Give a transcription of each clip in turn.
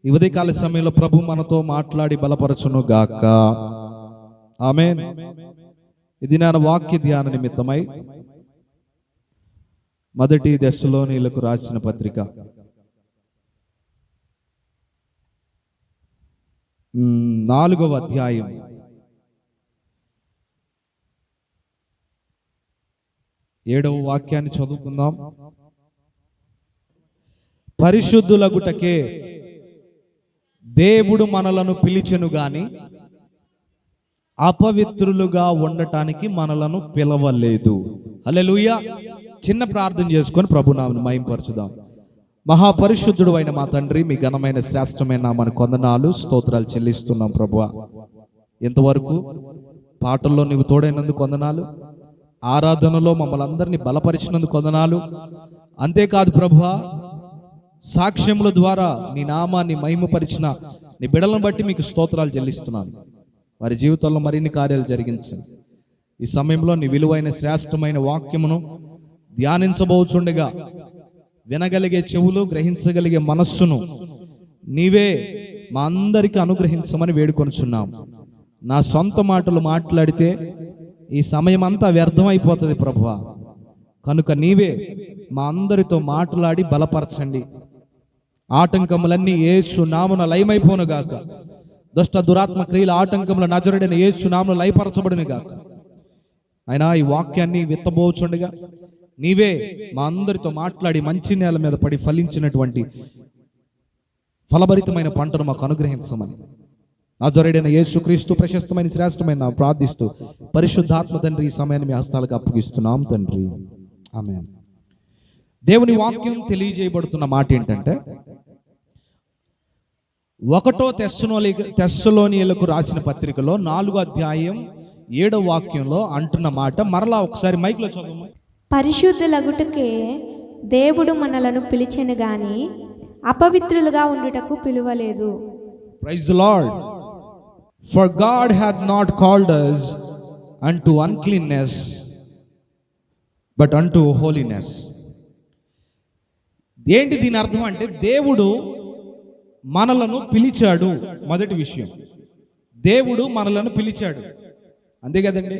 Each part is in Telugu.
ఈ ఉదయకాల సమయంలో ప్రభు మనతో మాట్లాడి బలపరచును గాక. ఆమేన్. ఇది నా వాక్య ధ్యాన నిమిత్తమై మొదటి దశలోనిలకు రాసిన పత్రిక 4వ అధ్యాయం 7వ వాక్యాన్ని చదువుకుందాం. పరిశుద్ధులగుటకే దేవుడు మనలను పిలిచెను గాని అపవిత్రులుగా ఉండటానికి మనలను పిలవలేదు. హల్లెలూయా. చిన్న ప్రార్థన చేసుకొని ప్రభునామమును మహిమపరచుదాం. మహాపరిశుద్ధుడు అయిన మా తండ్రి, మీ ఘనమైన శ్రేష్టమైన నామానికి వందనాలు, స్తోత్రాలు చెల్లిస్తున్నాం ప్రభువా. ఇంతవరకు పాటల్లో నీవు తోడైనందుకు వందనాలు, ఆరాధనలో మమ్మల్ని అందరినీ బలపరిచినందుకు వందనాలు. అంతేకాదు ప్రభువా, సాక్ష్యముల ద్వారా నీ నామాన్ని మహిమపరిచిన నీ బిడ్డలను బట్టి మీకు స్తోత్రాలు చెల్లిస్తున్నాను. వారి జీవితంలో మరిన్ని కార్యాలు జరిగించండి. ఈ సమయంలో నీ విలువైన శ్రేష్టమైన వాక్యమును ధ్యానించబోచుండగా వినగలిగే చెవులు, గ్రహించగలిగే మనస్సును నీవే మా అందరికీ అనుగ్రహించమని వేడుకొనుచున్నాం. నా సొంత మాటలు మాట్లాడితే ఈ సమయం అంతా వ్యర్థమైపోతుంది ప్రభువా. కనుక నీవే మా అందరితో మాట్లాడి బలపరచండి. ఆటంకములన్నీ యేసు నామమున లయమైపోను గాక. దుష్ట దురాత్మ క్రియల ఆటంకముల నజరుడైన యేసు నామమున లయపరచబడును గాక. అయినా ఈ వాక్యాన్ని విత్తబోచుండగా నీవే మా అందరితో మాట్లాడి మంచి నేల మీద పడి ఫలించినటువంటి ఫలభరితమైన పంటను మాకు అనుగ్రహించమని నజరుడైన యేసుక్రీస్తు ప్రశస్తమైన శ్రేష్టమైన ప్రార్థిస్తూ పరిశుద్ధాత్మ తండ్రి, ఈ సమయాన్ని మీ హస్తాలకు అప్పగిస్తున్నాం తండ్రి. ఆమేన్. దేవుని వాక్యం తెలియజేయబడుతున్న మాట ఏంటంటే, 1వ తెస్సలోనియులకు రాసిన పత్రికలో 4వ అధ్యాయం 7వ వాక్యంలో అంటున్న మాట మరలా ఒకసారి మైక్లో చదవమా. పరిశుద్ధులగుటకే దేవుడు మనలను పిలిచెను గాని అపవిత్రులుగా ఉండుటకు పిలువలేదు. Praise the Lord. For God hath not called us unto uncleanness but unto holiness. ఏంటి దీని అర్థం అంటే, దేవుడు మనలను పిలిచాడు. మొదటి విషయం, దేవుడు మనలను పిలిచాడు. అంతే కదండి.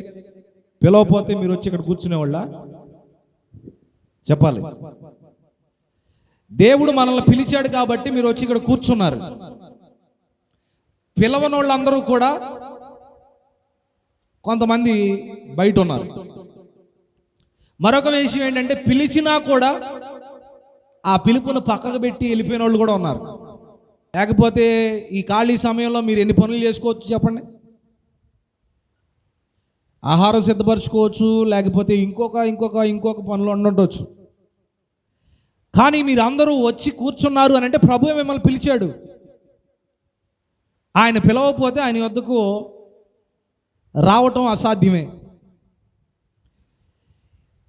పిలవపోతే మీరు వచ్చి ఇక్కడ కూర్చునేవాళ్ళ? చెప్పాలి. దేవుడు మనల్ని పిలిచాడు కాబట్టి మీరు వచ్చి ఇక్కడ కూర్చున్నారు. పిలవనోళ్ళందరూ కూడా కొంతమంది బయట ఉన్నారు. మరొక విషయం ఏంటంటే, పిలిచినా కూడా ఆ పిలుపును పక్కకు పెట్టి వెళ్ళిపోయిన వాళ్ళు కూడా ఉన్నారు. లేకపోతే ఈ ఖాళీ సమయంలో మీరు ఎన్ని పనులు చేసుకోవచ్చు చెప్పండి. ఆహారం సిద్ధపరచుకోవచ్చు, లేకపోతే ఇంకొక పనులు ఉండొచ్చు. కానీ మీరు అందరూ వచ్చి కూర్చున్నారు అని అంటే ప్రభువే మిమ్మల్ని పిలిచాడు. ఆయన పిలవకపోతే ఆయన వద్దకు రావటం అసాధ్యమే.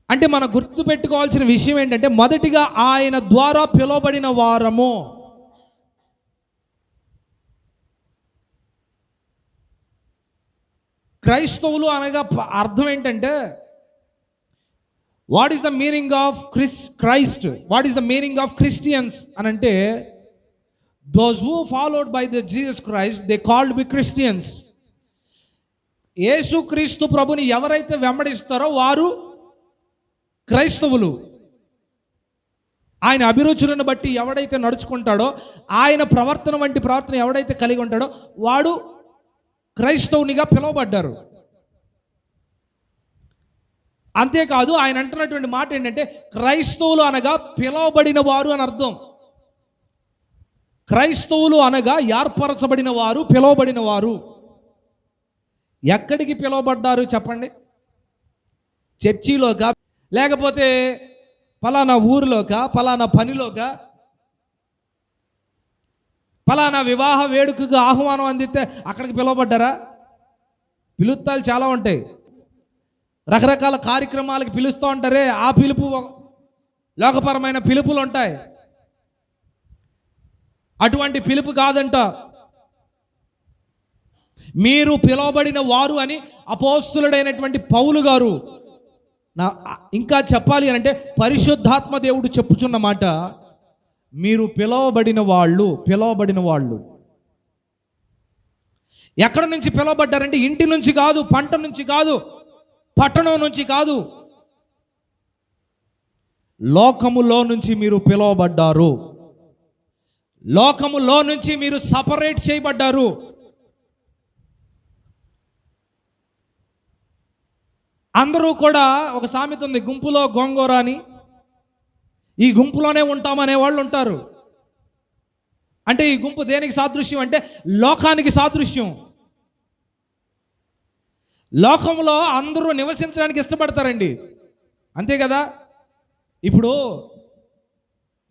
అంటే మనం గుర్తుపెట్టుకోవాల్సిన విషయం ఏంటంటే, మొదటిగా ఆయన ద్వారా పిలువబడిన వారము. క్రైస్తవులు అనగా అర్థం ఏంటంటే, what is the meaning of Christ, what is the meaning of Christians అని అంటే, those who followed by the Jesus Christ, they called be Christians. యేసు క్రీస్తు ప్రభుని ఎవరైతే వెంబడిస్తారో వారు క్రైస్తవులు. ఆయన అభిరుచులను బట్టి ఎవడైతే నడుచుకుంటాడో, ఆయన ప్రవర్తన వంటి ప్రవర్తన ఎవడైతే కలిగి ఉంటాడో వాడు క్రైస్తవునిగా పిలువబడ్డారు. అంతేకాదు, ఆయన అంటున్నటువంటి మాట ఏంటంటే, క్రైస్తవులు అనగా పిలువబడిన వారు అని అర్థం. క్రైస్తవులు అనగా ఏర్పరచబడిన వారు, పిలువబడిన వారు. ఎక్కడికి పిలువబడ్డారు చెప్పండి? చర్చిలోకా, లేకపోతే ఫలానా ఊరిలోకా, ఫలానా పనిలోకా, ఫలానా వివాహ వేడుకకు ఆహ్వానం అందితే అక్కడికి పిలువబడ్డారా? పిలుస్తాలు చాలా ఉంటాయి. రకరకాల కార్యక్రమాలకు పిలుస్తూ ఉంటారే, ఆ పిలుపు లోకపరమైన పిలుపులు ఉంటాయి. అటువంటి పిలుపు కాదంట. మీరు పిలువబడిన వారు అని అపోస్తులుడైనటువంటి పౌలు గారు, ఇంకా చెప్పాలి అని అంటే పరిశుద్ధాత్మ దేవుడు చెప్పుచున్న మాట, మీరు పిలవబడిన వాళ్ళు ఎక్కడి నుంచి పిలవబడ్డారంటే ఇంటి నుంచి కాదు, పంట నుంచి కాదు, పట్టణం నుంచి కాదు, లోకములో నుంచి మీరు పిలవబడ్డారు. లోకములో నుంచి మీరు సపరేట్ చేయబడ్డారు. అందరూ కూడా ఒక సామెత ఉంది, గుంపులో గోంగూర అని. ఈ గుంపులోనే ఉంటామనే వాళ్ళు ఉంటారు. అంటే ఈ గుంపు దేనికి సాదృశ్యం అంటే లోకానికి సాదృశ్యం. లోకంలో అందరూ నివసించడానికి ఇష్టపడతారండి, అంతే కదా. ఇప్పుడు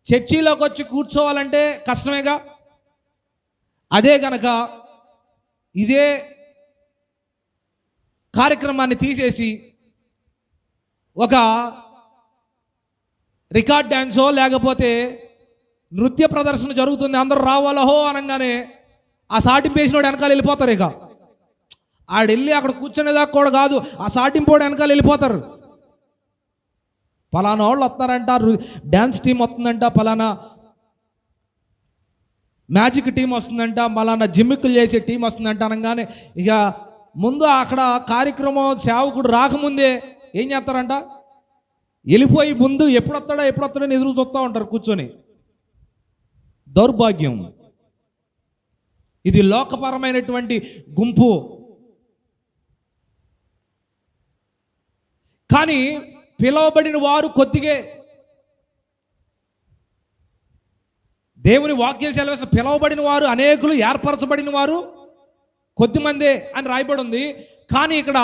చర్చిలోకి వచ్చి కూర్చోవాలంటే కష్టమేగా. అదే గనక ఇదే కార్యక్రమాన్ని తీసేసి ఒక రికార్డ్ డ్యాన్సో లేకపోతే నృత్య ప్రదర్శన జరుగుతుంది, అందరూ రావాలహో అనగానే ఆ సాటింపేసినోడు వెనకాల వెళ్ళిపోతారు. ఇక ఆడెళ్ళి అక్కడ కూర్చునేదాకా కూడా కాదు, ఆ సాటింపోడు వెనకాల వెళ్ళిపోతారు. పలానా వాళ్ళు వస్తారంట, డ్యాన్స్ టీం వస్తుందంట, పలానా మ్యాజిక్ టీం వస్తుందంట, పలానా జిమ్మిక్కులు చేసే టీం వస్తుందంట అనగానే ఇక ముందు అక్కడ కార్యక్రమం సేవకుడు రాకముందే ఏం చేస్తారంట, వెళ్ళిపోయి ముందు ఎప్పుడు వస్తాడో ఎదురు చూస్తూ ఉంటారు కూర్చొని. దౌర్భాగ్యం. ఇది లోకపరమైనటువంటి గుంపు. కానీ పిలవబడిన వారు కొద్దిగే. దేవుని వాక్యం సెలవిస్తే పిలవబడిన వారు అనేకులు, ఏర్పరచబడిన వారు కొద్దిమందే అని రాయబడి ఉంది. కానీ ఇక్కడ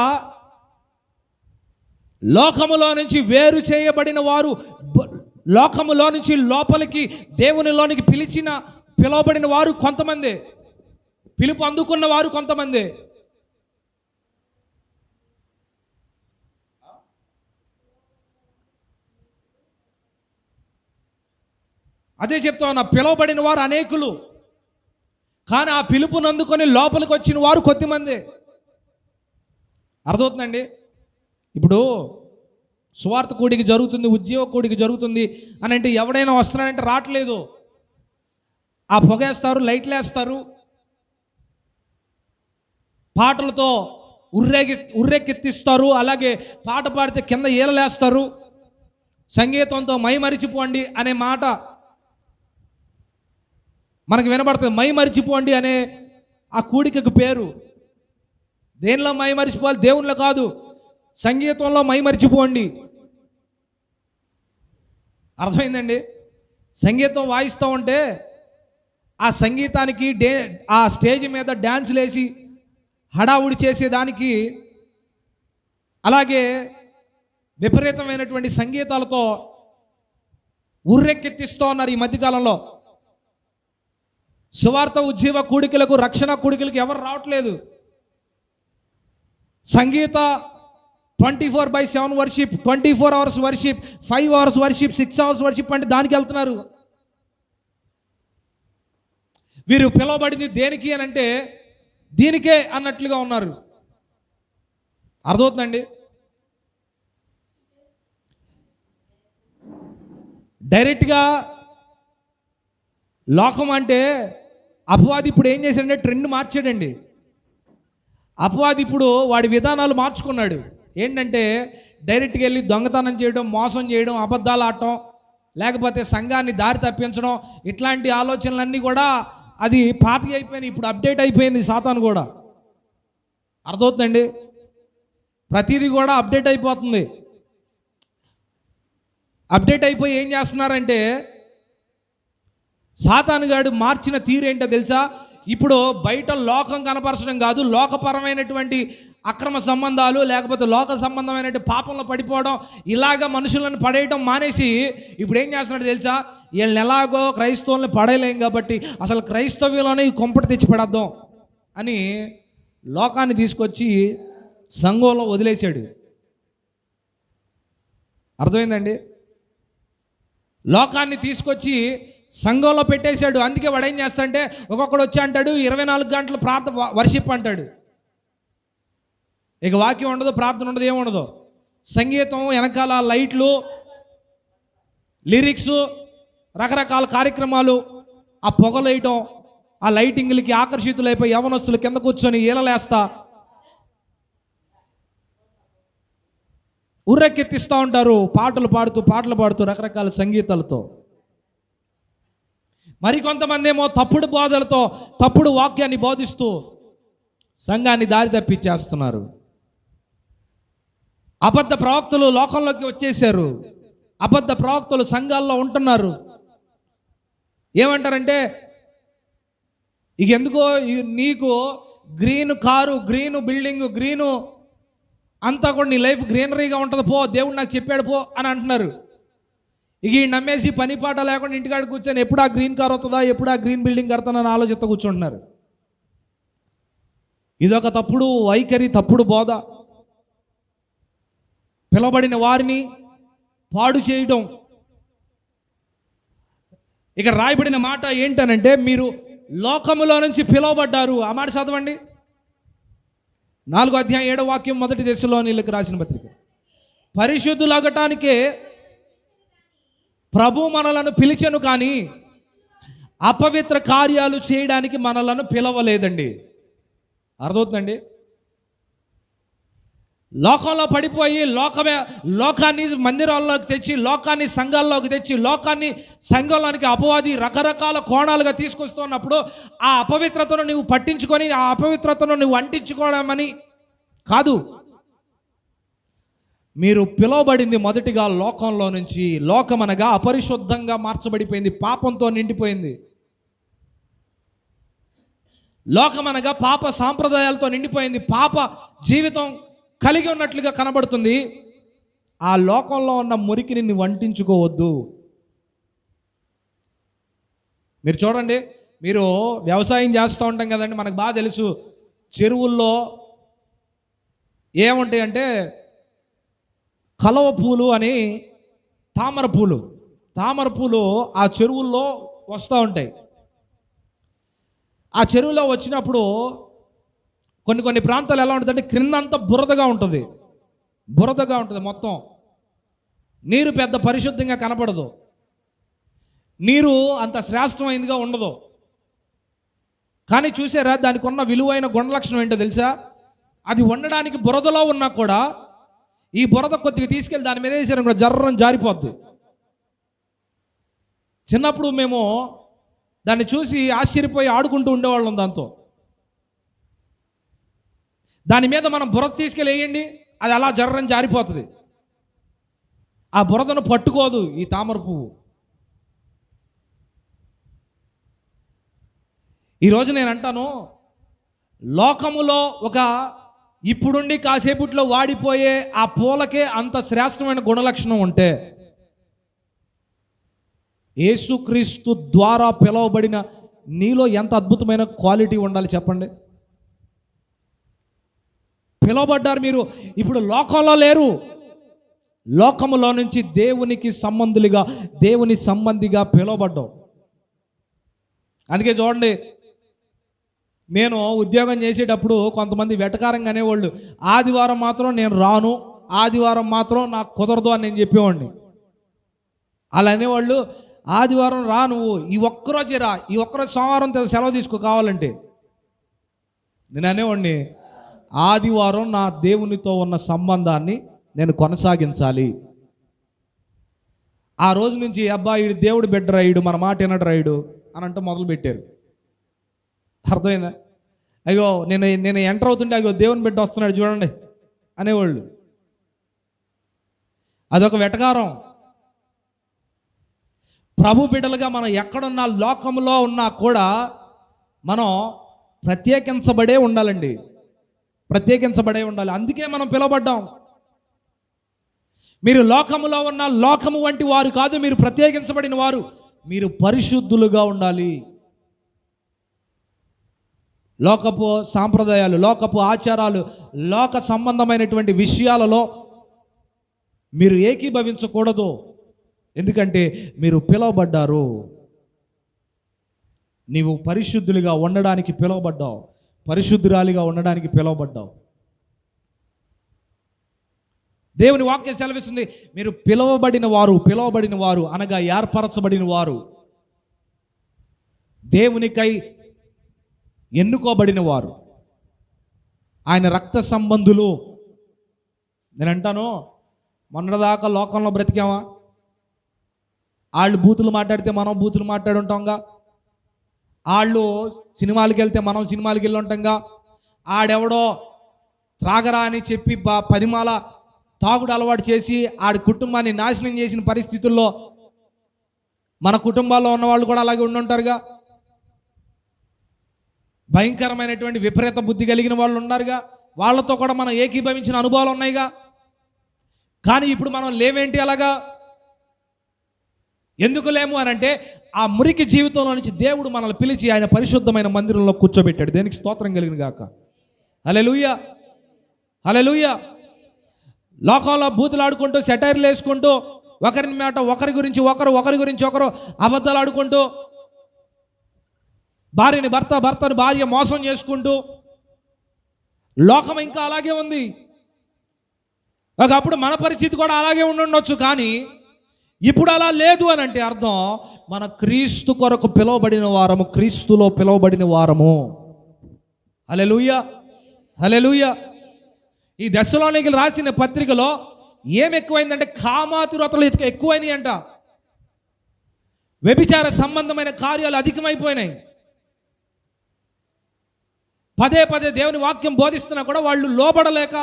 లోకములో నుంచి వేరు చేయబడిన వారు, లోకములో నుంచి లోపలికి దేవునిలోనికి పిలవబడిన వారు కొంతమందే, పిలుపు అందుకున్న వారు కొంతమందే. అదే చెప్తా ఉన్నా, పిలవబడిన వారు అనేకులు, కానీ ఆ పిలుపుని అందుకొని లోపలికి వచ్చిన వారు కొద్దిమందే. అర్థమవుతుందండి. ఇప్పుడు సువార్త కూడికి జరుగుతుంది, ఉద్యోగ కూడికి జరుగుతుంది అని అంటే ఎవడైనా వస్తున్నాడంటే రావట్లేదు. ఆ పొగేస్తారు, లైట్లు వేస్తారు, పాటలతో ఉర్రెకెత్తిస్తారు, అలాగే పాట పాడితే కింద ఈలలేస్తారు, సంగీతంతో మై మరిచిపోండి అనే మాట మనకు వినబడుతుంది. మై మరిచిపోండి అనే ఆ కూడికకు పేరు. దేనిలో మై మరిచిపోవాలి? దేవునిలో కాదు, సంగీతంలో మై మరిచిపోండి. అర్థమైందండి. సంగీతం వాయిస్తూ ఉంటే ఆ సంగీతానికి ఆ స్టేజ్ మీద డ్యాన్సులు వేసి హడావుడి చేసేదానికి, అలాగే విపరీతమైనటువంటి సంగీతాలతో ఉర్రెక్కెత్తిస్తూ ఉన్నారు ఈ మధ్యకాలంలో. సువార్త ఉజ్జీవ కూడికలకు, రక్షణ కూడికలకు ఎవరు రావట్లేదు. సంగీత 24/7 worship, 24 hours worship, 5 hours worship, 6 hours worship అంటే దానికి వెళ్తున్నారు. వీరు పిలవబడింది దేనికి అని అంటే దీనికే అన్నట్లుగా ఉన్నారు. అర్థమవుతుందండి. డైరెక్ట్గా లోకం అంటే అపవాది ఇప్పుడు ఏం చేశాడంటే ట్రెండ్ మార్చాడండి. అపవాది ఇప్పుడు వాడి విధానాలు మార్చుకున్నాడు. ఏంటంటే డైరెక్ట్గా వెళ్ళి దొంగతనం చేయడం, మోసం చేయడం, అబద్ధాలు ఆడటం, లేకపోతే సంఘాన్ని దారి తప్పించడం, ఇట్లాంటి ఆలోచనలన్నీ కూడా అది పాతగా అయిపోయినాయి. ఇప్పుడు అప్డేట్ అయిపోయింది సాతాను కూడా. అర్థమవుతుందండి. ప్రతిదీ కూడా అప్డేట్ అయిపోతుంది. అప్డేట్ అయిపోయి ఏం చేస్తున్నారంటే సాతానుగాడు మార్చిన తీరేంటో తెలుసా? ఇప్పుడు బయట లోకం కనపరచడం కాదు, లోకపరమైనటువంటి అక్రమ సంబంధాలు లేకపోతే లోక సంబంధమైనటువంటి పాపంలో పడిపోవడం, ఇలాగ మనుషులను పడేయటం మానేసి ఇప్పుడు ఏం చేస్తున్నాడు తెలుసా? వీళ్ళని ఎలాగో క్రైస్తవుల్ని పడేయలేం కాబట్టి అసలు క్రైస్తవ్యంలోనే ఈ కొంపటి తెచ్చి పడద్దాం అని లోకాన్ని తీసుకొచ్చి సంఘంలో వదిలేశాడు. అర్థమైందండి. లోకాన్ని తీసుకొచ్చి సంఘంలో పెట్టేశాడు. అందుకే వాడు ఏం చేస్తాడంటే ఒక్కొక్కడు వచ్చి అంటాడు 24 గంటలు వర్షిప్ అంటాడు. ఇక వాక్యం ఉండదు, ప్రార్థన ఉండదు, ఏముండదు. సంగీతం వెనకాల లైట్లు, లిరిక్స్, రకరకాల కార్యక్రమాలు, ఆ పొగలేయటం, ఆ లైటింగ్లకి ఆకర్షితులైపోయి యవనస్తులు కింద కూర్చొని ఈలలేస్తా ఉర్రెక్కెత్తిస్తూ ఉంటారు, పాటలు పాడుతూ రకరకాల సంగీతాలతో. మరికొంతమంది ఏమో తప్పుడు బోధలతో, తప్పుడు వాక్యాన్ని బోధిస్తూ సంఘాన్ని దారి తప్పించేస్తున్నారు. అబద్ధ ప్రవక్తలు లోకంలోకి వచ్చేసారు. అబద్ధ ప్రవక్తలు సంఘాల్లో ఉంటున్నారు. ఏమంటారంటే, ఇక ఎందుకో నీకు green car, green building, green అంతా కూడా నీ లైఫ్ గ్రీనరీగా ఉంటుంది, పో, దేవుడు నాకు చెప్పాడు పో అని అంటున్నారు. ఇక ఈ నమ్మేసి పని పాట లేకుండా ఇంటికాడ కూర్చొని ఎప్పుడు ఆ గ్రీన్ కార్ వస్తుందా, ఎప్పుడు ఆ గ్రీన్ బిల్డింగ్ కడతానని ఆలోచిస్తూ కూర్చుంటున్నారు. ఇదొక తప్పుడు వైఖరి, తప్పుడు బోధ. పిలవబడిన వారిని పాడు చేయడం. ఇక్కడ రాయబడిన మాట ఏంటనంటే, మీరు లోకములో నుంచి పిలువబడ్డారు. ఆ మాట చదవండి. 4వ అధ్యాయం 7వ వాక్యం, 1 దశలోనిలకు రాసిన పత్రిక. పరిశుద్ధులగటానికే ప్రభు మనలను పిలిచెను, కానీ అపవిత్ర కార్యాలు చేయడానికి మనలను పిలవలేదండి. అర్థమవుతుందండి? లోకంలో పడిపోయి లోకాన్ని మందిరాల్లోకి తెచ్చి, లోకాన్ని సంఘాల్లోకి తెచ్చి, లోకాన్ని సంఘంలోనికి అపవాది రకరకాల కోణాలుగా తీసుకొస్తున్నప్పుడు ఆ అపవిత్రతను నువ్వు పట్టించుకొని, ఆ అపవిత్రతను నువ్వు అంటించుకోవడమని కాదు. మీరు పిలువబడింది మొదటిగా లోకంలో నుంచి. లోకమనగా అపరిశుద్ధంగా మార్చబడిపోయింది, పాపంతో నిండిపోయింది. లోకమనగా పాప సాంప్రదాయాలతో నిండిపోయింది, పాప జీవితం కలిగి ఉన్నట్లుగా కనబడుతుంది. ఆ లోకంలో ఉన్న మురికిని నువ్వు అంటించుకోవద్దు. మీరు చూడండి, మీరు వ్యవసాయం చేస్తూ ఉంటాం కదండి, మనకు బాగా తెలుసు. చెరువుల్లో ఏముంటాయి అంటే కలవ పూలు అని, తామర పూలు ఆ చెరువుల్లో వస్తూ ఉంటాయి. ఆ చెరువులో వచ్చినప్పుడు కొన్ని ప్రాంతాలు ఎలా ఉంటుందంటే, క్రిందంతా బురదగా ఉంటుంది మొత్తం. నీరు పెద్ద పరిశుద్ధంగా కనపడదు, నీరు అంత శ్రేష్టమైనదిగా ఉండదు. కానీ చూసారా, దానికి ఉన్న విలువైన గుణలక్షణం ఏంటో తెలుసా? అది వండడానికి బురదలో ఉన్నా కూడా ఈ బురద కొద్దిగా తీసుకెళ్ళి దాని మీద వేసారు కూడా జర్రం జారిపోద్ది. చిన్నప్పుడు మేము దాన్ని చూసి ఆశ్చర్యపోయి ఆడుకుంటూ ఉండేవాళ్ళం. దాని మీద మనం బురద తీసుకెళ్ళి వేయండి, అది అలా జర్రం జారిపోతుంది. ఆ బురదను పట్టుకోదు ఈ తామర పువ్వు. ఈరోజు నేను అంటాను, లోకములో ఒక ఇప్పుడుండి కాసేపట్లో వాడిపోయే ఆ పూలకే అంత శ్రేష్టమైన గుణలక్షణం ఉంటే, యేసుక్రీస్తు ద్వారా పిలువబడిన నీలో ఎంత అద్భుతమైన క్వాలిటీ ఉండాలి చెప్పండి. పిలువబడ్డారు మీరు, ఇప్పుడు లోకంలో లేరు. లోకములో నుంచి దేవునికి దేవుని సంబంధిగా పిలువబడ్డాం. అందుకే చూడండి, నేను ఉద్యోగం చేసేటప్పుడు కొంతమంది వెటకారంగా అనేవాళ్ళు, ఆదివారం మాత్రం నేను రాను, ఆదివారం మాత్రం నాకు కుదరదు అని నేను చెప్పేవాడిని. అలా అనేవాళ్ళు, ఆదివారం రా, నువ్వు ఈ ఒక్కరోజే రా, ఈ ఒక్కరోజు సోమవారం సెలవు తీసుకో కావాలంటే. నేను అనేవాడిని, ఆదివారం నా దేవునితో ఉన్న సంబంధాన్ని నేను కొనసాగించాలి. ఆ రోజు నుంచి అబ్బా ఈడు దేవుడు బిడ్డ రాయుడు, మన మాట వినడు రాయుడు అని అంటూ మొదలుపెట్టారు. అర్థమైందా? అయ్యో నేను ఎంటర్ అవుతుంటే అయ్యో దేవుని బిడ్డ వస్తున్నాడు చూడండి అనేవాళ్ళు. అదొక వెటకారం. ప్రభు బిడ్డలుగా మనం ఎక్కడున్నా, లోకంలో ఉన్నా కూడా మనం ప్రత్యేకించబడే ఉండాలండి, ప్రత్యేకించబడే ఉండాలి. అందుకే మనం పిలువబడ్డాం. మీరు లోకములో ఉన్న లోకము వంటి వారు కాదు, మీరు ప్రత్యేకించబడిన వారు. మీరు పరిశుద్ధులుగా ఉండాలి. లోకపు సాంప్రదాయాలు, లోకపు ఆచారాలు, లోక సంబంధమైనటువంటి విషయాలలో మీరు ఏకీభవించకూడదు. ఎందుకంటే మీరు పిలువబడ్డారు. నీవు పరిశుద్ధులుగా ఉండడానికి పిలువబడ్డావు, పరిశుద్ధురాలిగా ఉండడానికి పిలువబడ్డావు. దేవుని వాక్యం సెలవిస్తుంది, మీరు పిలువబడిన వారు అనగా ఏర్పరచబడిన వారు, దేవునికై ఎన్నుకోబడిన వారు, ఆయన రక్త సంబంధులు. నేను అంటాను, మొన్నటిదాకా లోకంలో బ్రతికామా? వాళ్ళు బూతులు మాట్లాడితే మనం బూతులు మాట్లాడుంటాంగా, వాళ్ళు సినిమాలకు వెళ్తే మనం సినిమాలకు వెళ్ళి ఉంటాంగా, ఆడెవడో త్రాగరా అని చెప్పి పరిమాల తాగుడు అలవాటు చేసి ఆడి కుటుంబాన్ని నాశనం చేసిన పరిస్థితుల్లో మన కుటుంబాల్లో ఉన్న వాళ్ళు కూడా అలాగే ఉండుంటారుగా. భయంకరమైనటువంటి విపరీత బుద్ధి కలిగిన వాళ్ళు ఉన్నారుగా, వాళ్ళతో కూడా మనం ఏకీభవించిన అనుభవాలు ఉన్నాయిగా. కానీ ఇప్పుడు మనం లేవేంటి అలాగా? ఎందుకు లేము అని అంటే, ఆ మురికి జీవితంలో నుంచి దేవుడు మనల్ని పిలిచి ఆయన పరిశుద్ధమైన మందిరంలో కూర్చోబెట్టాడు. దేనికి స్తోత్రం కలిగిన గాక. హల్లెలూయా, హల్లెలూయా. లోకంలో బూతులు ఆడుకుంటూ, సెటైర్లు వేసుకుంటూ, ఒకరి మాట ఒకరి గురించి ఒకరు అబద్ధాలు ఆడుకుంటూ, భార్యని భర్తని భార్య మోసం చేసుకుంటూ, లోకం ఇంకా అలాగే ఉంది. ఒకప్పుడు మన పరిస్థితి కూడా అలాగే ఉండొచ్చు. కానీ ఇప్పుడు అలా లేదు అని అంటే అర్థం, మన క్రీస్తు కొరకు పిలువబడిన వారము, క్రీస్తులో పిలువబడిన వారము. హల్లెలూయా, హల్లెలూయా. ఈ దశలోనికీయులు రాసిన పత్రికలో ఏం ఎక్కువైందంటే, కామాతురతలు ఎక్కువైనాయి అంట. వ్యభిచార సంబంధమైన కార్యాలు అధికమైపోయినాయి. పదే పదే దేవుని వాక్యం బోధిస్తున్నా కూడా వాళ్ళు లోబడలేక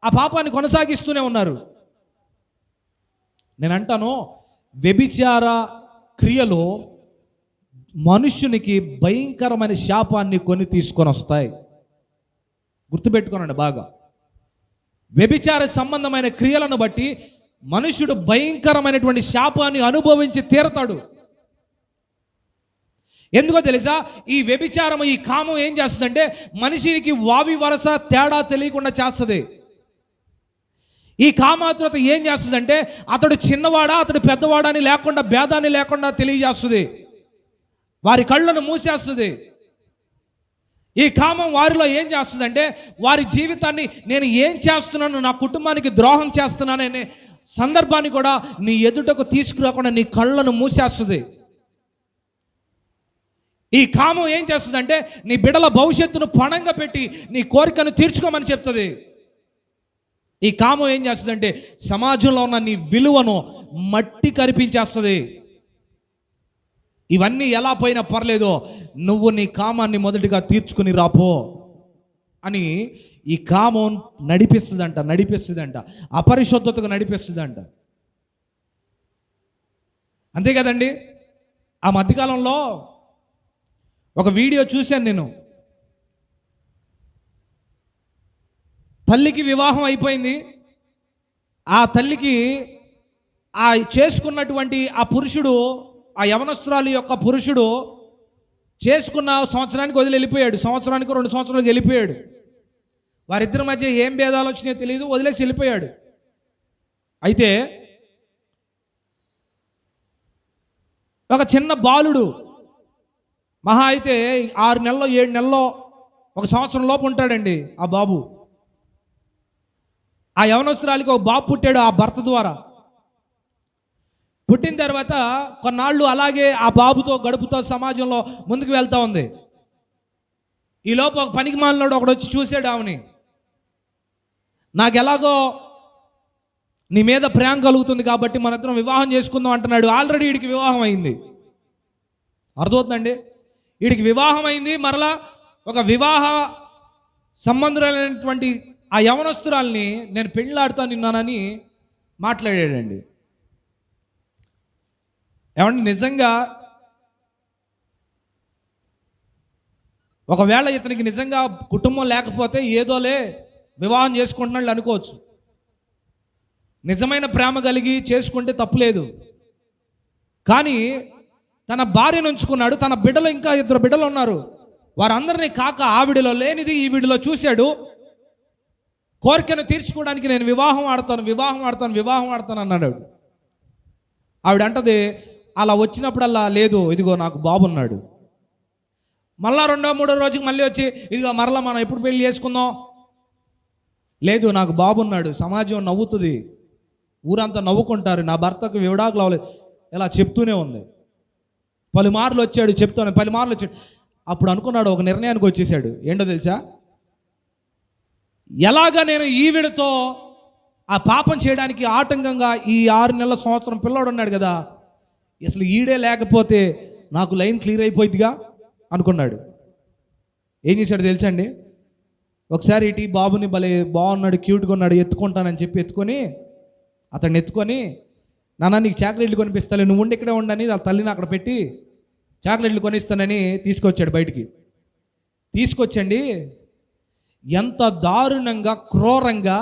ఆ పాపాన్ని కొనసాగిస్తూనే ఉన్నారు. నేను అంటాను, వ్యభిచార క్రియలు మనుష్యునికి భయంకరమైన శాపాన్ని కొని తీసుకొని వస్తాయి. గుర్తుపెట్టుకోనండి బాగా. వ్యభిచార సంబంధమైన క్రియలను బట్టి మనుష్యుడు భయంకరమైనటువంటి శాపాన్ని అనుభవించి తీరతాడు. ఎందుకో తెలుసా? ఈ వ్యభిచారం, ఈ కామం ఏం చేస్తుందంటే మనిషికి వావి వరస తేడా తెలియకుండా చేస్తుంది. ఈ కామాతురత ఏం చేస్తుందంటే అతడు చిన్నవాడా అతడు పెద్దవాడా అని లేకుండా, భేదాన్ని లేకుండా తెలియజేస్తుంది. వారి కళ్ళను మూసేస్తుంది. ఈ కామం వారిలో ఏం చేస్తుందంటే వారి జీవితాన్ని, నేను ఏం చేస్తున్నాను, నా కుటుంబానికి ద్రోహం చేస్తున్నాననే సందర్భాన్ని కూడా నీ ఎదుటకు తీసుకురాకుండా నీ కళ్ళను మూసేస్తుంది. ఈ కామం ఏం చేస్తుందంటే నీ బిడ్డల భవిష్యత్తును పణంగా పెట్టి నీ కోరికను తీర్చుకోమని చెప్తుంది. ఈ కామం ఏం చేస్తుందంటే సమాజంలో ఉన్న నీ విలువను మట్టి కరిపించేస్తుంది. ఇవన్నీ ఎలా పోయినా పర్లేదో, నువ్వు నీ కామాన్ని మొదటిగా తీర్చుకుని రాపో అని ఈ కామం నడిపిస్తుందంట, అపరిశుద్ధతకు నడిపిస్తుందంట. అంతే కదండి. ఆ మధ్యకాలంలో ఒక వీడియో చూశాను నేను. తల్లికి వివాహం అయిపోయింది. ఆ తల్లికి ఆ చేసుకున్నటువంటి ఆ పురుషుడు, ఆ యవనస్తురాలి యొక్క పురుషుడు చేసుకున్న సంవత్సరానికి వదిలి వెళ్ళిపోయాడు. సంవత్సరానికి 2 సంవత్సరాలకు వెళ్ళిపోయాడు. వారిద్దరి మధ్య ఏం భేదాలు వచ్చినాయో తెలియదు, వదిలేసి వెళ్ళిపోయాడు. అయితే ఒక చిన్న బాలుడు, మహా అయితే 6 నెలలో 7 నెలలో 1 సంవత్సరం లోపు ఉంటాడండి ఆ బాబు. ఆ యవనస్తురాలికి ఒక బాబు పుట్టాడు ఆ భర్త ద్వారా. పుట్టిన తర్వాత కొన్నాళ్ళు అలాగే ఆ బాబుతో గడుపుతో సమాజంలో ముందుకు వెళ్తూ ఉంది. ఈలోపు ఒక పనికి మాలినోడు ఒకడు వచ్చి చూశాడు ఆమెని. నాకు ఎలాగో నీ మీద ప్రేమ కలుగుతుంది కాబట్టి మన ఇద్దరం వివాహం చేసుకుందాం అంటున్నాడు. ఆల్రెడీ వీడికి వివాహం అయింది. అర్థమవుతుందండి? వీడికి వివాహం అయింది. మరలా ఒక వివాహ సంబంధులైనటువంటి ఆ యవనస్తురాల్ని నేను పెళ్ళాడుతా నిన్నానని మాట్లాడాడండి. ఏమంటే నిజంగా ఒకవేళ ఇతనికి నిజంగా కుటుంబం లేకపోతే ఏదోలే వివాహం చేసుకుంటున్నాడు అనుకోవచ్చు. నిజమైన ప్రేమ కలిగి చేసుకుంటే తప్పులేదు. కానీ తన భార్యను ఉంచుకున్నాడు. తన బిడ్డలు, ఇంకా 2 బిడ్డలు ఉన్నారు. వారందరినీ కాక ఆవిడలో లేనిది ఈ వీడిలో చూశాడు. కోరికను తీర్చుకోవడానికి నేను వివాహం ఆడతాను అన్నాడు. ఆవిడ అంటది, అలా వచ్చినప్పుడల్లా లేదు, ఇదిగో నాకు బాబు ఉన్నాడు. మళ్ళా 2వ 3వ రోజుకి మళ్ళీ వచ్చి, ఇదిగో మరలా మనం ఎప్పుడు పెళ్లి చేసుకుందాం, లేదు నాకు బాబున్నాడు, సమాజం నవ్వుతుంది, ఊరంతా నవ్వుకుంటారు, నా భర్తకు విడాకులు అవ్వలేదు, ఇలా చెప్తూనే ఉంది. పలుమార్లు వచ్చాడు, చెప్తాను, పలుమార్లు వచ్చాడు. అప్పుడు అనుకున్నాడు, ఒక నిర్ణయానికి వచ్చేసాడు. ఏంటో తెలుసా, ఎలాగా నేను ఈవిడతో ఆ పాపం చేయడానికి ఆటంకంగా ఈ 6 నెలల సంవత్సరం పిల్లోడు ఉన్నాడు కదా, అసలు ఈడే లేకపోతే నాకు లైన్ క్లియర్ అయిపోయిందిగా అనుకున్నాడు. ఏం చేశాడు తెలుసా అండి, ఒకసారి ఇటు బాబుని భలే బాగున్నాడు, క్యూట్గా ఉన్నాడు, ఎత్తుకుంటానని చెప్పి అతన్ని ఎత్తుకొని, నాన్న నీకు చాక్లెట్లు కొనిపిస్తాను, నువ్వు ఉండి ఇక్కడే ఉండని ఆ తల్లిని అక్కడ పెట్టి చాక్లెట్లు కొనిస్తానని తీసుకొచ్చాడు. బయటికి తీసుకొచ్చండి, ఎంత దారుణంగా క్రూరంగా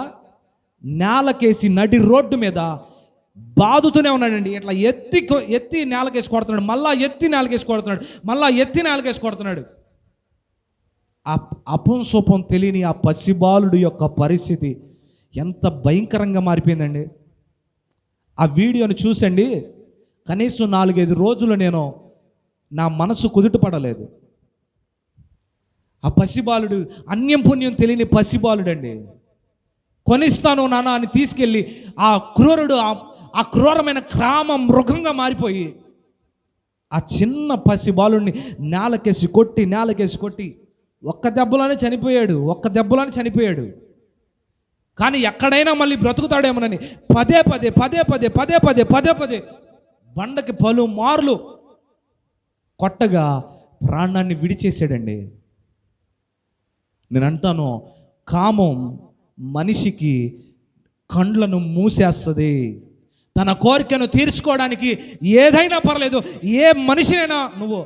నేలకేసి నడి రోడ్డు మీద బాదుతూనే ఉన్నాడండి. ఇట్లా ఎత్తి నేలకేసి కొడుతున్నాడు, మళ్ళా ఎత్తి నేలకేసి కొడుతున్నాడు, మళ్ళా ఎత్తి నేలకేసి కొడుతున్నాడు. ఆ అపంశోపం తెలియని ఆ పసిబాలుడు యొక్క పరిస్థితి ఎంత భయంకరంగా మారిపోయిందండి. ఆ వీడియోని చూసండి, కనీసం 4-5 రోజులు నేను నా మనసు కుదుట పడలేదు. ఆ పసిబాలుడు అన్యం పుణ్యం తెలియని పసిబాలుడు అండి. కొనిస్తాను నాన్న అని తీసుకెళ్ళి ఆ క్రూరుడు, ఆ క్రూరమైన క్రామ మృగంగా మారిపోయి ఆ చిన్న పసిబాలుడిని నేలకేసి కొట్టి ఒక్క దెబ్బలోనే చనిపోయాడు. కానీ ఎక్కడైనా మళ్ళీ బ్రతుకుతాడేమోనని పదే బండకి పలుమార్లు కొట్టగా ప్రాణాన్ని విడిచేసాడండి. నేను అంటాను, కామం మనిషికి కండ్లను మూసేస్తుంది. తన కోరికను తీర్చుకోవడానికి ఏదైనా పర్లేదు, ఏ మనిషినైనా నువ్వు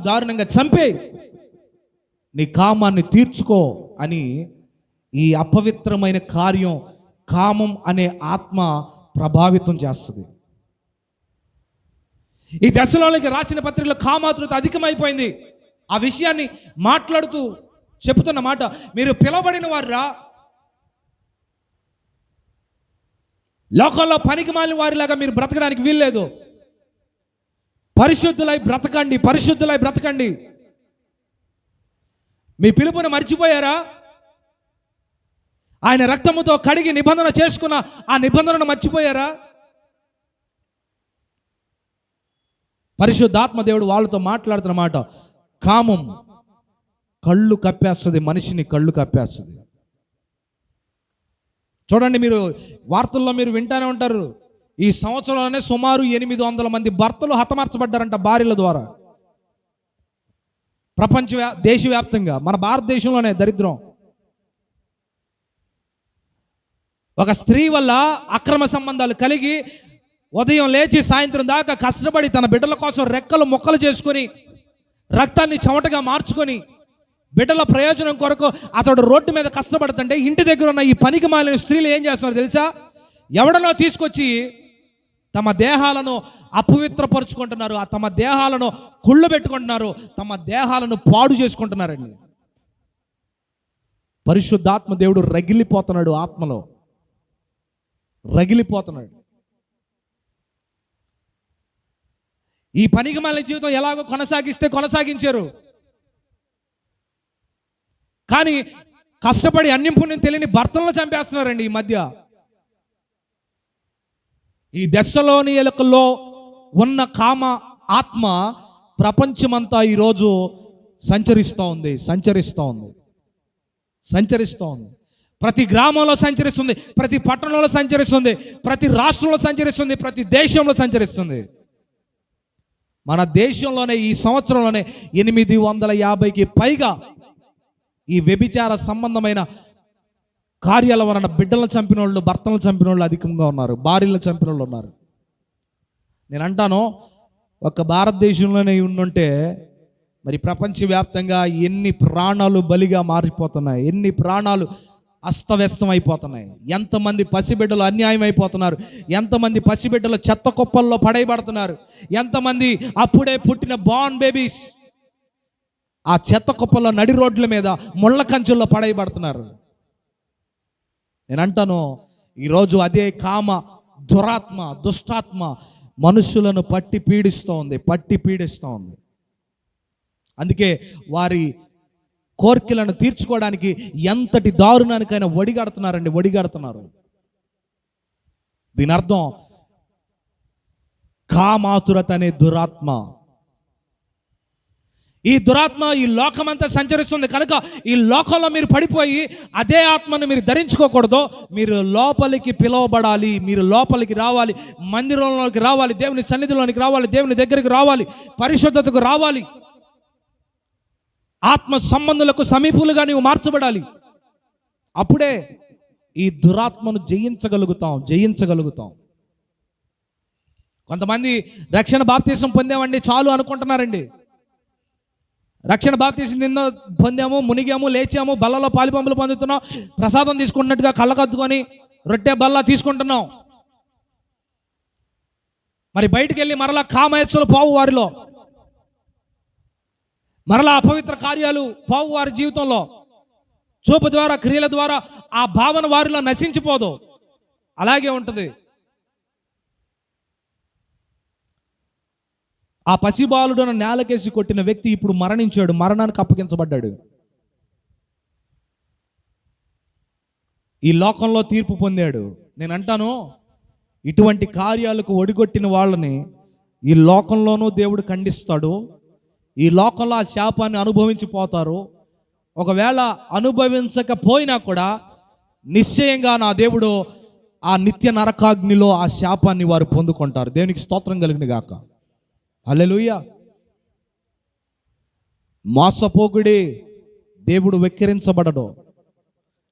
దారుణంగా చంపే నీ కామాన్ని తీర్చుకో అని ఈ అపవిత్రమైన కార్యం కామం అనే ఆత్మ ప్రభావితం చేస్తుంది. ఈ దశలోనికి రాసిన పత్రికలో కామాతృత అధికమైపోయింది. ఆ విషయాన్ని మాట్లాడుతూ చెబుతున్న మాట, మీరు పిలవబడిన వారురా, లోకంలో పనికి మాలిన వారిలాగా మీరు బ్రతకడానికి వీల్లేదు. పరిశుద్ధులై బ్రతకండి. మీ పిలుపుని మర్చిపోయారా? ఆయన రక్తముతో కడిగి నిబంధన చేసుకున్న ఆ నిబంధనను మర్చిపోయారా? పరిశుద్ధాత్మ దేవుడు వాళ్ళతో మాట్లాడుతున్న మాట, కామం కళ్ళు కప్పేస్తుంది, మనిషిని కళ్ళు కప్పేస్తుంది. చూడండి, మీరు వార్తల్లో మీరు వింటానే ఉంటారు, ఈ సంవత్సరంలోనే సుమారు 800 మంది భర్తలు హతమార్చబడ్డారంట భార్యల ద్వారా. దేశవ్యాప్తంగా, మన భారతదేశంలోనే దరిద్రం. ఒక స్త్రీ వల్ల అక్రమ సంబంధాలు కలిగి ఉదయం లేచి సాయంత్రం దాకా కష్టపడి తన బిడ్డల కోసం రెక్కలు మొక్కలు చేసుకొని రక్తాన్ని చెమటగా మార్చుకొని బిడ్డల ప్రయోజనం కొరకు అతడు రోడ్డు మీద కష్టపడుతుంటే, ఇంటి దగ్గర ఉన్న ఈ పనికి మాలిన స్త్రీలు ఏం చేస్తున్నారు తెలుసా? ఎవడనో తీసుకొచ్చి తమ దేహాలను అపవిత్రపరుచుకుంటున్నారు, తమ దేహాలను కుళ్ళు పెట్టుకుంటున్నారు, తమ దేహాలను పాడు చేసుకుంటున్నారండి. పరిశుద్ధాత్మ దేవుడు రగిలిపోతున్నాడు, ఆత్మలో రగిలిపోతున్నాడు. ఈ పనికి మాలిన జీవితం ఎలాగో కొనసాగించారు. కానీ కష్టపడి అన్యం పుణ్యం తెలియని భర్తలను చంపేస్తున్నారండి ఈ మధ్య. ఈ దెస్సలోనియలో ఉన్న కామ ఆత్మ ప్రపంచమంతా ఈరోజు సంచరిస్తూ ఉంది. ప్రతి గ్రామంలో సంచరిస్తుంది, ప్రతి పట్టణంలో సంచరిస్తుంది, ప్రతి రాష్ట్రంలో సంచరిస్తుంది, ప్రతి దేశంలో సంచరిస్తుంది. మన దేశంలోనే ఈ సంవత్సరంలోనే 850కి పైగా ఈ వ్యభిచార సంబంధమైన కార్యాల వలన బిడ్డలను చంపిన వాళ్ళు, భర్తలను చంపిన వాళ్ళు అధికంగా ఉన్నారు, భార్యలను చంపిన వాళ్ళు ఉన్నారు. నేను అంటాను, ఒక భారతదేశంలోనే ఉండుంటే మరి ప్రపంచవ్యాప్తంగా ఎన్ని ప్రాణాలు బలిగా మారిపోతున్నాయి, ఎన్ని ప్రాణాలు అస్తవ్యస్తం అయిపోతున్నాయి, ఎంతమంది పసిబిడ్డలు అన్యాయం అయిపోతున్నారు, ఎంతమంది పసిబిడ్డలు చెత్త కుప్పల్లో పడేయబడుతున్నారు, ఎంతమంది అప్పుడే పుట్టిన బార్న్ బేబీస్ ఆ చెత్త కుప్పల్లో నడి రోడ్ల మీద ముళ్ళ కంచుల్లో పడేయబడుతున్నారు. నేను అంటాను, ఈరోజు అదే కామ దురాత్మ, దుష్టాత్మ మనుషులను పట్టి పీడిస్తూ ఉంది. అందుకే వారి కోర్కెలను తీర్చుకోవడానికి ఎంతటి దారుణానికైనా ఒడిగడుతున్నారు. దీని అర్థం కామాతురత అనే దురాత్మ. ఈ దురాత్మ ఈ లోకమంతా సంచరిస్తుంది కనుక ఈ లోకంలో మీరు పడిపోయి అదే ఆత్మను మీరు ధరించుకోకూడదు. మీరు లోపలికి పిలువబడాలి, మీరు లోపలికి రావాలి, మందిరంలోకి రావాలి, దేవుని సన్నిధిలోనికి రావాలి, దేవుని దగ్గరికి రావాలి, పరిశుద్ధతకు రావాలి, ఆత్మ సంబంధులకు సమీపులుగా నీవు మార్చబడాలి. అప్పుడే ఈ దురాత్మను జయించగలుగుతాం. కొంతమంది రక్షణ బాప్తీసం పొందామండి చాలు అనుకుంటున్నారండి. రక్షణ బాప్తీసం నిన్న పొందాము, మునిగాము, లేచాము, బల్లలో పాలిపంపులు పొందుతున్నాం, ప్రసాదం తీసుకుంటున్నట్టుగా కళ్ళకద్దుకొని రొట్టె బల్ల తీసుకుంటున్నాం. మరి బయటికి వెళ్ళి మరలా కామయస్సులు పోవు వారిలో, మరలా అపవిత్ర కార్యాలు పోవు వారి జీవితంలో. చూపు ద్వారా, క్రియల ద్వారా ఆ భావన వారిలో నశించిపోదు, అలాగే ఉంటుంది. ఆ పసిబాలుడును నేలకేసి కొట్టిన వ్యక్తి ఇప్పుడు మరణించాడు, మరణానికి అప్పగించబడ్డాడు. ఈ లోకంలో తీర్పు పొందాడు. నేను అంటాను, ఇటువంటి కార్యాలకు ఒడిగొట్టిన వాళ్ళని ఈ లోకంలోనూ దేవుడు ఖండిస్తాడు. ఈ లోకంలో ఆ శాపాన్ని అనుభవించిపోతారు. ఒకవేళ అనుభవించకపోయినా కూడా నిశ్చయంగా నా దేవుడు ఆ నిత్య నరకాగ్నిలో ఆ శాపాన్ని వారు పొందుకుంటారు. దేవునికి స్తోత్రం కలిగిన గాక. హల్లెలూయా. మోసపోకుడి, దేవుడు వెక్కిరించబడడు.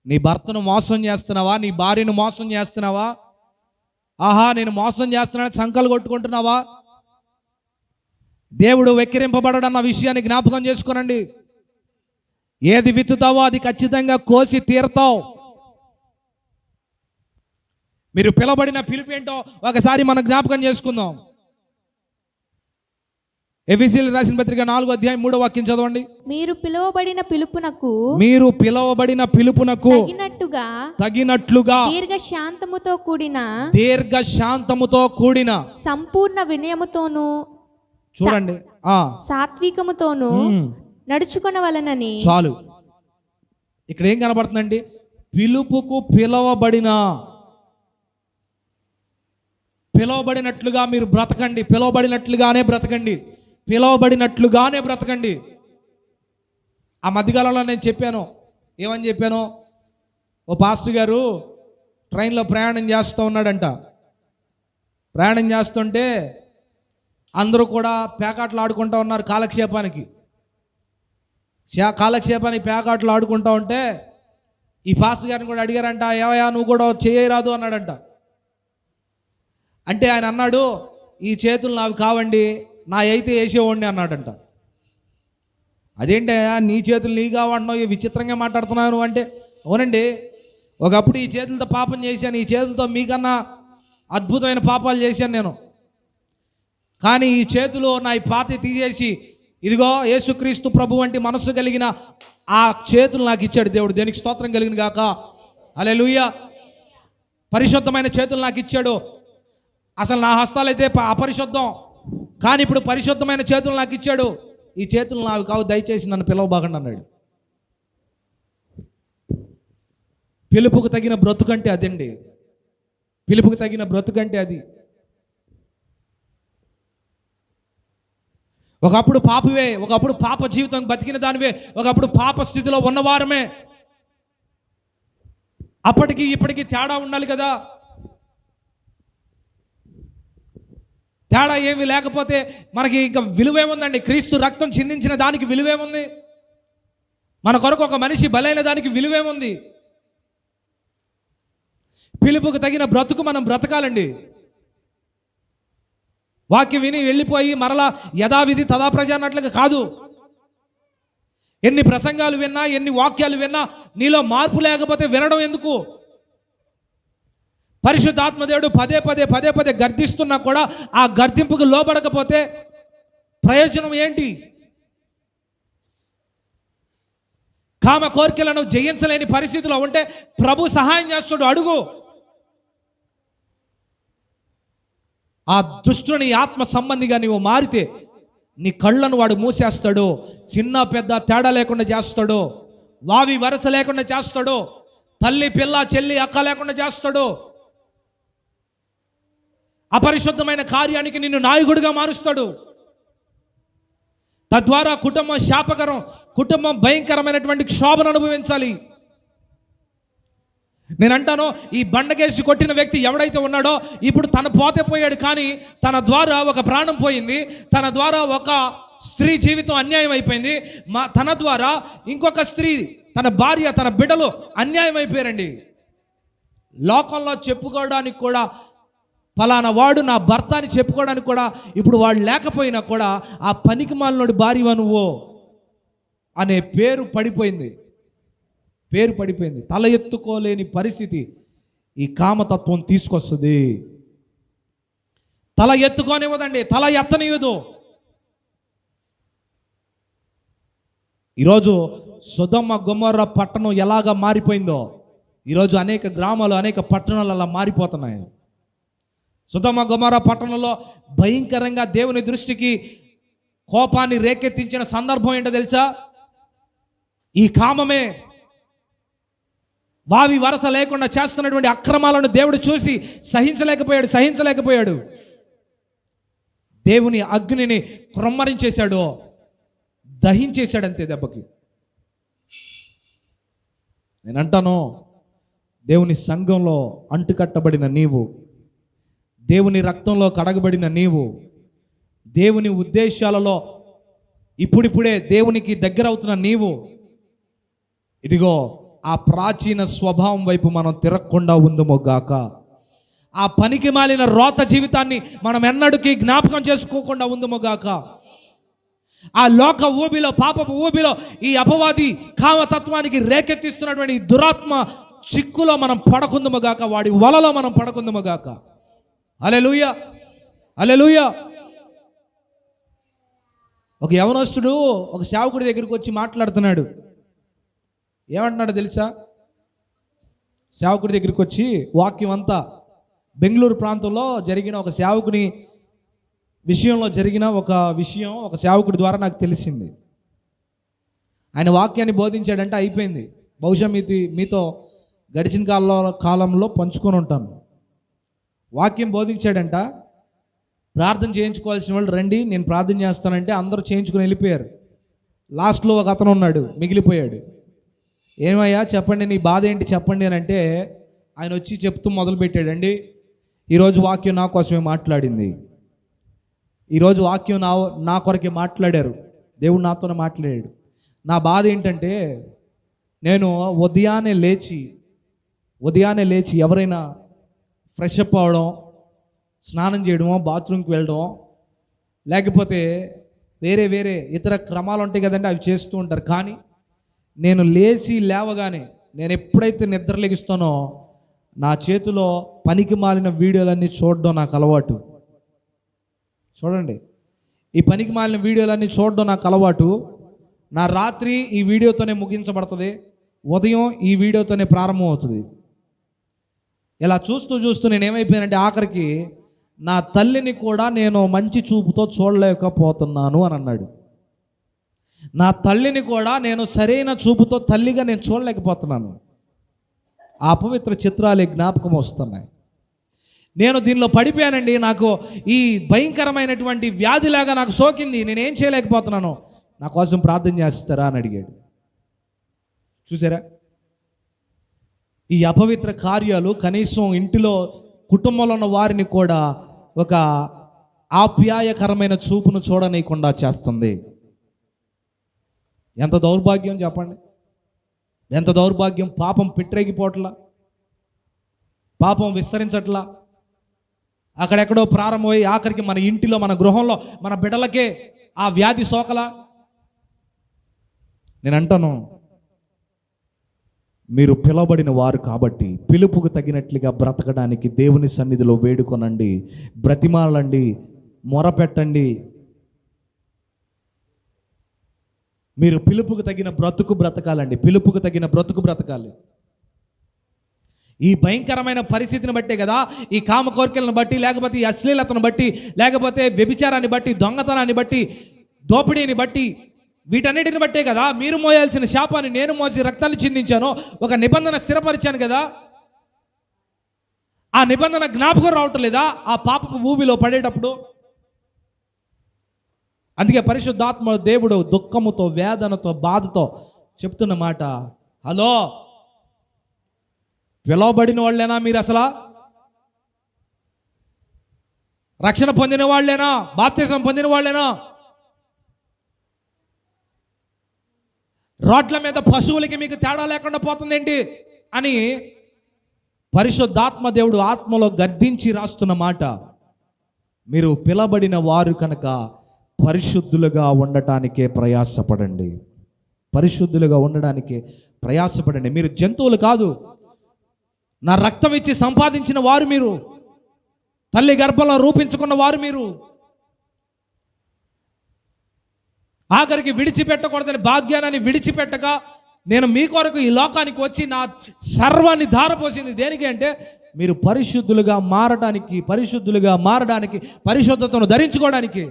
నీ భర్తను మోసం చేస్తున్నావా, నీ భార్యను మోసం చేస్తున్నావా, ఆహా నేను మోసం చేస్తున్నానని సంకలు కొట్టుకుంటున్నావా, దేవుడు వెక్కిరింపబడడన్న విషయాన్ని జ్ఞాపకం చేసుకోనండి. ఏది విత్తుతావో అది ఖచ్చితంగా కోసి తీరుతావు. మీరు పిలబడిన పిలుపు ఏంటో ఒకసారి మనం జ్ఞాపకం చేసుకుందాం. ఎఫెసీయులకు రాసిన పత్రిక 4:3 చదవండి. మీరు పిలువబడిన పిలుపునకు తగినట్టుగా దీర్ఘ శాంతముతో కూడిన సంపూర్ణ వినయముతోను చూడండి సాత్వికముతోను నడుచుకొనవలెనని. చాలు. ఇక్కడ ఏం కనబడుతుందండి? పిలుపుకు పిలవబడినట్లుగా మీరు బ్రతకండి, పిలవబడినట్లుగానే బ్రతకండి. ఆ మధ్యకాలంలో నేను చెప్పాను, ఏమని చెప్పాను? ఓ పాస్టర్ గారు ట్రైన్లో ప్రయాణం చేస్తూ ఉన్నాడంట. ప్రయాణం చేస్తుంటే అందరూ కూడా పేకాట్లు ఆడుకుంటూ ఉన్నారు. కాలక్షేపానికి పేకాట్లు ఆడుకుంటూ ఉంటే ఈ పాస్టర్ గారిని కూడా అడిగారంట, ఏవయా నువ్వు కూడా చేయరాదు అన్నాడంట. అంటే ఆయన అన్నాడు, ఈ చేతులు నావి కావండి, నా అయితే వేసేవాడిని అన్నాడంట. అదేంటయ్యా నీ చేతులు నీ కావంటున్నావు, విచిత్రంగా మాట్లాడుతున్నావు నువ్వు అంటే, అవునండి ఒకప్పుడు ఈ చేతులతో పాపం చేశాను, ఈ చేతులతో మీకన్నా అద్భుతమైన పాపాలు చేశాను నేను. కానీ ఈ చేతులు నా పాతి తీసేసి ఇదిగో యేసుక్రీస్తు ప్రభు వంటి మనస్సు కలిగిన ఆ చేతులు నాకు ఇచ్చాడు దేవుడు. దేనికి స్తోత్రం కలిగిన గాక. హల్లెలూయా. పరిశుద్ధమైన చేతులు నాకు ఇచ్చాడు. అసలు నా హస్తాలైతే అపరిశుద్ధం, కానీ ఇప్పుడు పరిశుద్ధమైన చేతులు నాకు ఇచ్చాడు. ఈ చేతులు నావి కావు, దయచేసి నన్ను పిలవబాగండి అన్నాడు. పిలుపుకు తగిన బ్రతుకంటే అదండి. పిలుపుకు తగిన బ్రతుకంటే అది. ఒకప్పుడు పాపవే, ఒకప్పుడు పాప జీవితం బతికిన దానివే, ఒకప్పుడు పాప స్థితిలో ఉన్నవారమే. అప్పటికి ఇప్పటికీ తేడా ఉండాలి కదా. తేడా ఏమి లేకపోతే మనకి ఇంకా విలువేముందండి? క్రీస్తు రక్తం చిందించిన దానికి విలువేముంది? మన కొరకు ఒక మనిషి బలైన దానికి విలువేముంది? పిలుపుకు తగిన బ్రతుకు మనం బ్రతకాలండి. వాక్యం విని వెళ్ళిపోయి మరలా యథావిధి తదా ప్రజ అన్నట్లుగా కాదు. ఎన్ని ప్రసంగాలు విన్నా, ఎన్ని వాక్యాలు విన్నా నీలో మార్పు లేకపోతే వినడం ఎందుకు? పరిశుద్ధాత్మదేవుడు పదే పదే గర్దిస్తున్నా కూడా ఆ గర్దింపుకు లోబడకపోతే ప్రయోజనం ఏంటి? కామ కోరికలను జయించలేని పరిస్థితిలో ఉంటే ప్రభు సహాయం చేస్తాడు. అడుగు. ఆ దుష్టుని ఆత్మ సంబంధిగా నీవు మారితే నీ కళ్ళను వాడు మూసేస్తాడు, చిన్న పెద్ద తేడా లేకుండా చేస్తాడు, వావి వరస లేకుండా చేస్తాడు, తల్లి పిల్ల చెల్లి అక్క లేకుండా చేస్తాడు, అపరిశుద్ధమైన కార్యానికి నిన్ను నాయకుడిగా మారుస్తాడు. తద్వారా కుటుంబం శాపకరం, కుటుంబం భయంకరమైనటువంటి క్షోభను అనుభవించాలి. నేను అంటాను, ఈ బండకేసి కొట్టిన వ్యక్తి ఎవడైతే ఉన్నాడో ఇప్పుడు తను పోతే పోయాడు, కానీ తన ద్వారా ఒక ప్రాణం పోయింది, తన ద్వారా ఒక స్త్రీ జీవితం అన్యాయం అయిపోయింది, తన ద్వారా ఇంకొక స్త్రీ, తన భార్య, తన బిడ్డలు అన్యాయం అయిపోయారండి. లోకంలో చెప్పుకోవడానికి కూడా ఫలానా వాడు నా భర్త అని చెప్పుకోవడానికి కూడా ఇప్పుడు వాడు లేకపోయినా కూడా ఆ పనికి మాలినోడి భార్యవా నువ్వు అనే పేరు పడిపోయింది. తల ఎత్తుకోలేని పరిస్థితి ఈ కామతత్వం తీసుకొస్తుంది. తల ఎత్తుకోనివ్వదండి, తల ఎత్తనివ్వదు. ఈరోజు సొదొమ గొమొర్రా పట్టణం ఎలాగా మారిపోయిందో ఈరోజు అనేక గ్రామాలు, అనేక పట్టణాలు అలా మారిపోతున్నాయి. సొదొమ గొమొర్రా పట్టణంలో భయంకరంగా దేవుని దృష్టికి కోపాన్ని రేకెత్తించిన సందర్భం ఏంటో తెలుసా? ఈ కామమే. వావి వరస లేకుండా చేస్తున్నటువంటి అక్రమాలను దేవుడు చూసి సహించలేకపోయాడు. దేవుని అగ్నిని క్రొమ్మరించేశాడు, దహించేశాడు అంతే దెబ్బకి. నేను అంటాను, దేవుని సంఘంలో అంటుకట్టబడిన నీవు, దేవుని రక్తంలో కడగబడిన నీవు, దేవుని ఉద్దేశాలలో ఇప్పుడిప్పుడే దేవునికి దగ్గర అవుతున్న నీవు, ఇదిగో ఆ ప్రాచీన స్వభావం వైపు మనం తిరగకుండా ఉందుమోగాక. ఆ పనికి మాలిన రోత జీవితాన్ని మనం ఎన్నడూకి జ్ఞాపకం చేసుకోకుండా ఉందుమోగాక. ఆ లోక ఊబిలో, పాపపు ఊబిలో, ఈ అపవాది కామతత్వానికి రేకెత్తిస్తున్నటువంటి దురాత్మ చిక్కులో మనం పడకుందుమోగాక, వాడి వలలో మనం పడకుందుమోగాక. హల్లెలూయా, హల్లెలూయా. ఒక యవనస్తుడు ఒక సేవకుడి దగ్గరికి వచ్చి మాట్లాడుతున్నాడు. ఏమంటున్నాడు తెలుసా? సేవకుడి దగ్గరికి వచ్చి వాక్యం అంతా బెంగళూరు ప్రాంతంలో జరిగిన ఒక సేవకుని విషయంలో జరిగిన ఒక విషయం ఒక సేవకుడి ద్వారా నాకు తెలిసింది. ఆయన వాక్యాన్ని బోధించాడంటే అయిపోయింది. బహుశా మీతో గడిచిన కాలంలో పంచుకొని ఉంటాను. వాక్యం బోధించాడంట. ప్రార్థన చేయించుకోవాల్సిన వాళ్ళు రండి, నేను ప్రార్థన చేస్తానంటే అందరూ చేయించుకొని వెళ్ళిపోయారు. లాస్ట్లో ఒక అతను ఉన్నాడు, మిగిలిపోయాడు. ఏమయ్యా చెప్పండి, నీ బాధ ఏంటి చెప్పండి అని అంటే ఆయన వచ్చి చెప్తూ మొదలుపెట్టాడండి, ఈరోజు వాక్యం నా కోసమే మాట్లాడింది, ఈరోజు వాక్యం నా కొరకే మాట్లాడారు, దేవుడు నాతోనే మాట్లాడాడు. నా బాధ ఏంటంటే నేను ఉదయాన్నే లేచి ఎవరైనా ఫ్రెష్ అప్ అవ్వడం, స్నానం చేయడమో, బాత్రూమ్కి వెళ్ళడం, లేకపోతే వేరే ఇతర క్రమాలు ఉంటాయి కదండి, అవి చేస్తూ ఉంటారు. కానీ నేను లేవగానే నేను ఎప్పుడైతే నిద్ర లెగిస్తానో నా చేతిలో పనికి మాలిన వీడియోలన్నీ చూడడం నాకు అలవాటు. చూడండి, ఈ పనికి మాలిన వీడియోలన్నీ చూడడం నాకు అలవాటు. నా రాత్రి ఈ వీడియోతోనే ముగించబడుతుంది, ఉదయం ఈ వీడియోతోనే ప్రారంభం అవుతుంది. ఇలా చూస్తూ నేనేమైపోయానంటే ఆఖరికి నా తల్లిని కూడా నేను మంచి చూపుతో చూడలేకపోతున్నాను అని అన్నాడు. నా తల్లిని కూడా నేను సరైన చూపుతో తల్లిగా నేను చూడలేకపోతున్నాను. ఆ పవిత్ర చిత్రాలే జ్ఞాపకం వస్తున్నాయి. నేను దీనిలో పడిపోయానండి, నాకు ఈ భయంకరమైనటువంటి వ్యాధిలాగా నాకు సోకింది, నేనేం చేయలేకపోతున్నాను, నా కోసం ప్రార్థన చేస్తారా అని అడిగాడు. చూసారా, ఈ అపవిత్ర కార్యాలు కనీసం ఇంటిలో కుటుంబంలో ఉన్న వారిని కూడా ఒక ఆప్యాయకరమైన చూపును చూడనీయకుండా చేస్తుంది. ఎంత దౌర్భాగ్యం చెప్పండి, ఎంత దౌర్భాగ్యం. పాపం పెట్టరేగిపోవట్లా, పాపం విస్తరించట్లా, అక్కడెక్కడో ప్రారంభమై ఆఖరికి మన ఇంటిలో, మన గృహంలో, మన బిడ్డలకే ఆ వ్యాధి సోకలా. నేను అంటాను, మీరు పిలవబడిన వారు కాబట్టి పిలుపుకు తగినట్లుగా బ్రతకడానికి దేవుని సన్నిధిలో వేడుకొనండి, బ్రతిమాలండి, మొరపెట్టండి. మీరు పిలుపుకు తగిన బ్రతుకు బ్రతకాలండి, పిలుపుకు తగిన బ్రతుకు బ్రతకాలి. ఈ భయంకరమైన పరిస్థితిని బట్టే కదా, ఈ కామ కోరికలను బట్టి, లేకపోతే ఈ అశ్లీలతను బట్టి, లేకపోతే వ్యభిచారాన్ని బట్టి, దొంగతనాన్ని బట్టి దోపిడీని బట్టి, వీటన్నిటిని బట్టే కదా మీరు మోయాల్సిన శాపాన్ని నేను మోసి రక్తాన్ని చిందించాను, ఒక నిబంధన స్థిరపరిచాను కదా. ఆ నిబంధన జ్ఞాపకం రావటం లేదా ఆ పాపపు ఊబిలో పడేటప్పుడు? అందుకే పరిశుద్ధాత్మ దేవుడు దుఃఖముతో, వేదనతో, బాధతో చెప్తున్న మాట, హలో, పిలువబడిన వాళ్ళేనా మీరు? అసలు రక్షణ పొందిన వాళ్ళేనా? బాప్తిజం పొందిన వాళ్ళేనా? రోడ్ల మీద పశువులకి మీకు తేడా లేకుండా పోతుందేంటి అని పరిశుద్ధాత్మ దేవుడు ఆత్మలో గద్దించి రాస్తున్న మాట. మీరు పిలబడిన వారు కనుక పరిశుద్ధులుగా ఉండటానికే ప్రయాసపడండి. పరిశుద్ధులుగా ఉండడానికే ప్రయాసపడండి. మీరు జంతువులు కాదు, నా రక్తం ఇచ్చి సంపాదించిన వారు మీరు, తల్లి గర్భంలో రూపించుకున్న వారు మీరు. ఆఖరికి విడిచిపెట్టకూడదని భాగ్యాన్ని విడిచిపెట్టక నేను మీ కొరకు ఈ లోకానికి వచ్చి నా సర్వాన్ని ధారపోసింది దేనికి అంటే మీరు పరిశుద్ధులుగా మారడానికి, పరిశుద్ధతను ధరించుకోవడానికి.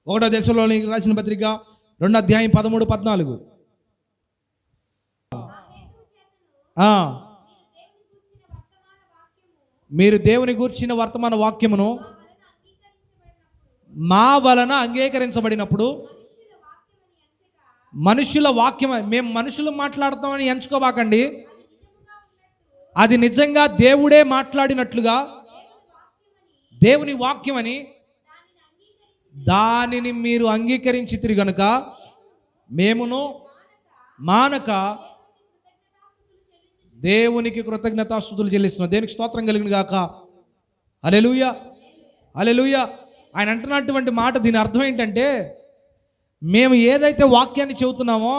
1 దశలోనికి రాసిన పత్రిక 2:13-14. మీరు దేవుని గూర్చిన వర్తమాన వాక్యమును మా వలన అంగీకరించబడినప్పుడు, మనుషుల వాక్యం, మేము మనుషులు మాట్లాడతామని ఎంచుకోబాకండి, అది నిజంగా దేవుడే మాట్లాడినట్లుగా దేవుని వాక్యమని దానిని మీరు అంగీకరించితిరి గనుక మేమును మానక దేవునికి కృతజ్ఞతాస్తుతులు చెల్లిస్తున్నాం. దేనికి స్తోత్రం కలిగిన గాక. హల్లెలూయా, హల్లెలూయా. ఆయన అంటున్నటువంటి మాట, దీని అర్థం ఏంటంటే మేము ఏదైతే వాక్యాన్ని చెబుతున్నామో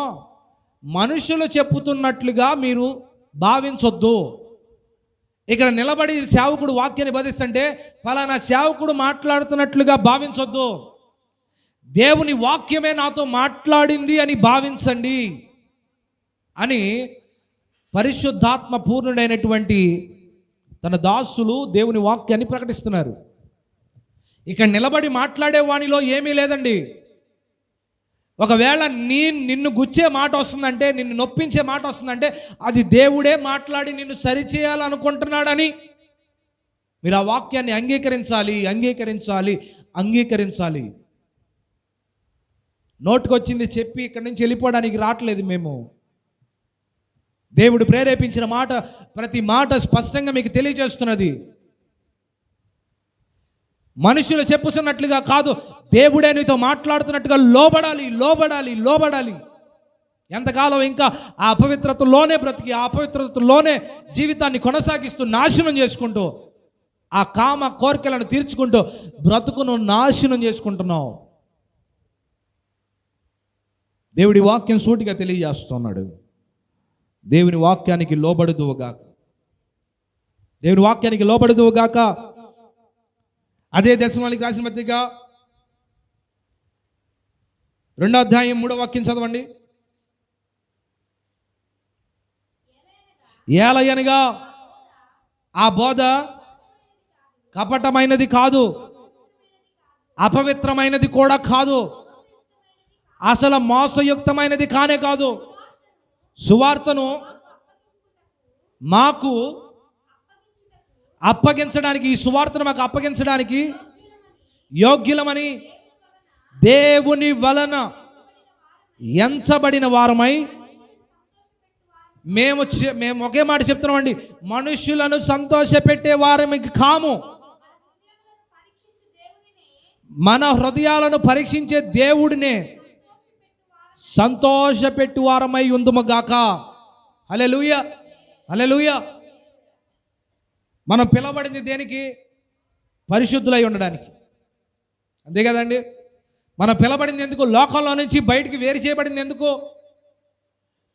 మనుషులు చెప్పుతున్నట్లుగా మీరు భావించొద్దు. ఇక్కడ నిలబడి సేవకుడు వాక్యాన్ని బోధిస్తుంటే ఫలానా సేవకుడు మాట్లాడుతున్నట్లుగా భావించొద్దు. దేవుని వాక్యమే నాతో మాట్లాడింది అని భావించండి అని పరిశుద్ధాత్మ పూర్ణుడైనటువంటి తన దాసులు దేవుని వాక్యాన్ని ప్రకటిస్తున్నారు. ఇక్కడ నిలబడి మాట్లాడే వానిలో ఏమీ లేదండి. ఒకవేళ నిన్ను గుచ్చే మాట వస్తుందంటే, నిన్ను నొప్పించే మాట వస్తుందంటే అది దేవుడే మాట్లాడి నిన్ను సరిచేయాలనుకుంటున్నాడని మీరు ఆ వాక్యాన్ని అంగీకరించాలి. నోటికొచ్చింది చెప్పి ఇక్కడి నుంచి వెళ్ళిపోవడానికి రావట్లేదు మేము. దేవుడు ప్రేరేపించిన మాట, ప్రతి మాట స్పష్టంగా మీకు తెలియజేస్తున్నది. మనుషులు చెప్పుతున్నట్లుగా కాదు, దేవుడే నీతో మాట్లాడుతున్నట్టుగా లోబడాలి. ఎంతకాలం ఇంకా ఆ అపవిత్రతలోనే బ్రతికి, ఆ అపవిత్రతలోనే జీవితాన్ని కొనసాగిస్తూ నాశనం చేసుకుంటూ, ఆ కామ కోరికలను తీర్చుకుంటూ బ్రతుకును నాశనం చేసుకుంటున్నావు. దేవుడి వాక్యం సూటిగా తెలియజేస్తున్నాడు. దేవుని వాక్యానికి లోబడుదువుగాక. అదే దశలోనికి రాసిన పత్రిక 2:3 చదవండి. ఏలయనగా ఆ బోధ కపటమైనది కాదు, అపవిత్రమైనది కూడా కాదు, అసలు మోసయుక్తమైనది కానే కాదు. సువార్తను మాకు అప్పగించడానికి, ఈ సువార్తను మాకు అప్పగించడానికి యోగ్యులమని దేవుని వలన ఎంచబడిన వారమై మేము ఒకే మాట చెప్తున్నామండి, మనుషులను సంతోషపెట్టే వారమి కాము, మన హృదయాలను పరీక్షించే దేవుడినే సంతోషపెట్టు వారమై ఉందుముగాక. హల్లెలూయా, హల్లెలూయా. మనం పిలవబడింది దేనికి? పరిశుద్ధులై ఉండడానికి. అంతే కదండి. మనం పిలవబడింది ఎందుకు? లోకంలో నుంచి బయటికి వేరు చేయబడింది ఎందుకు?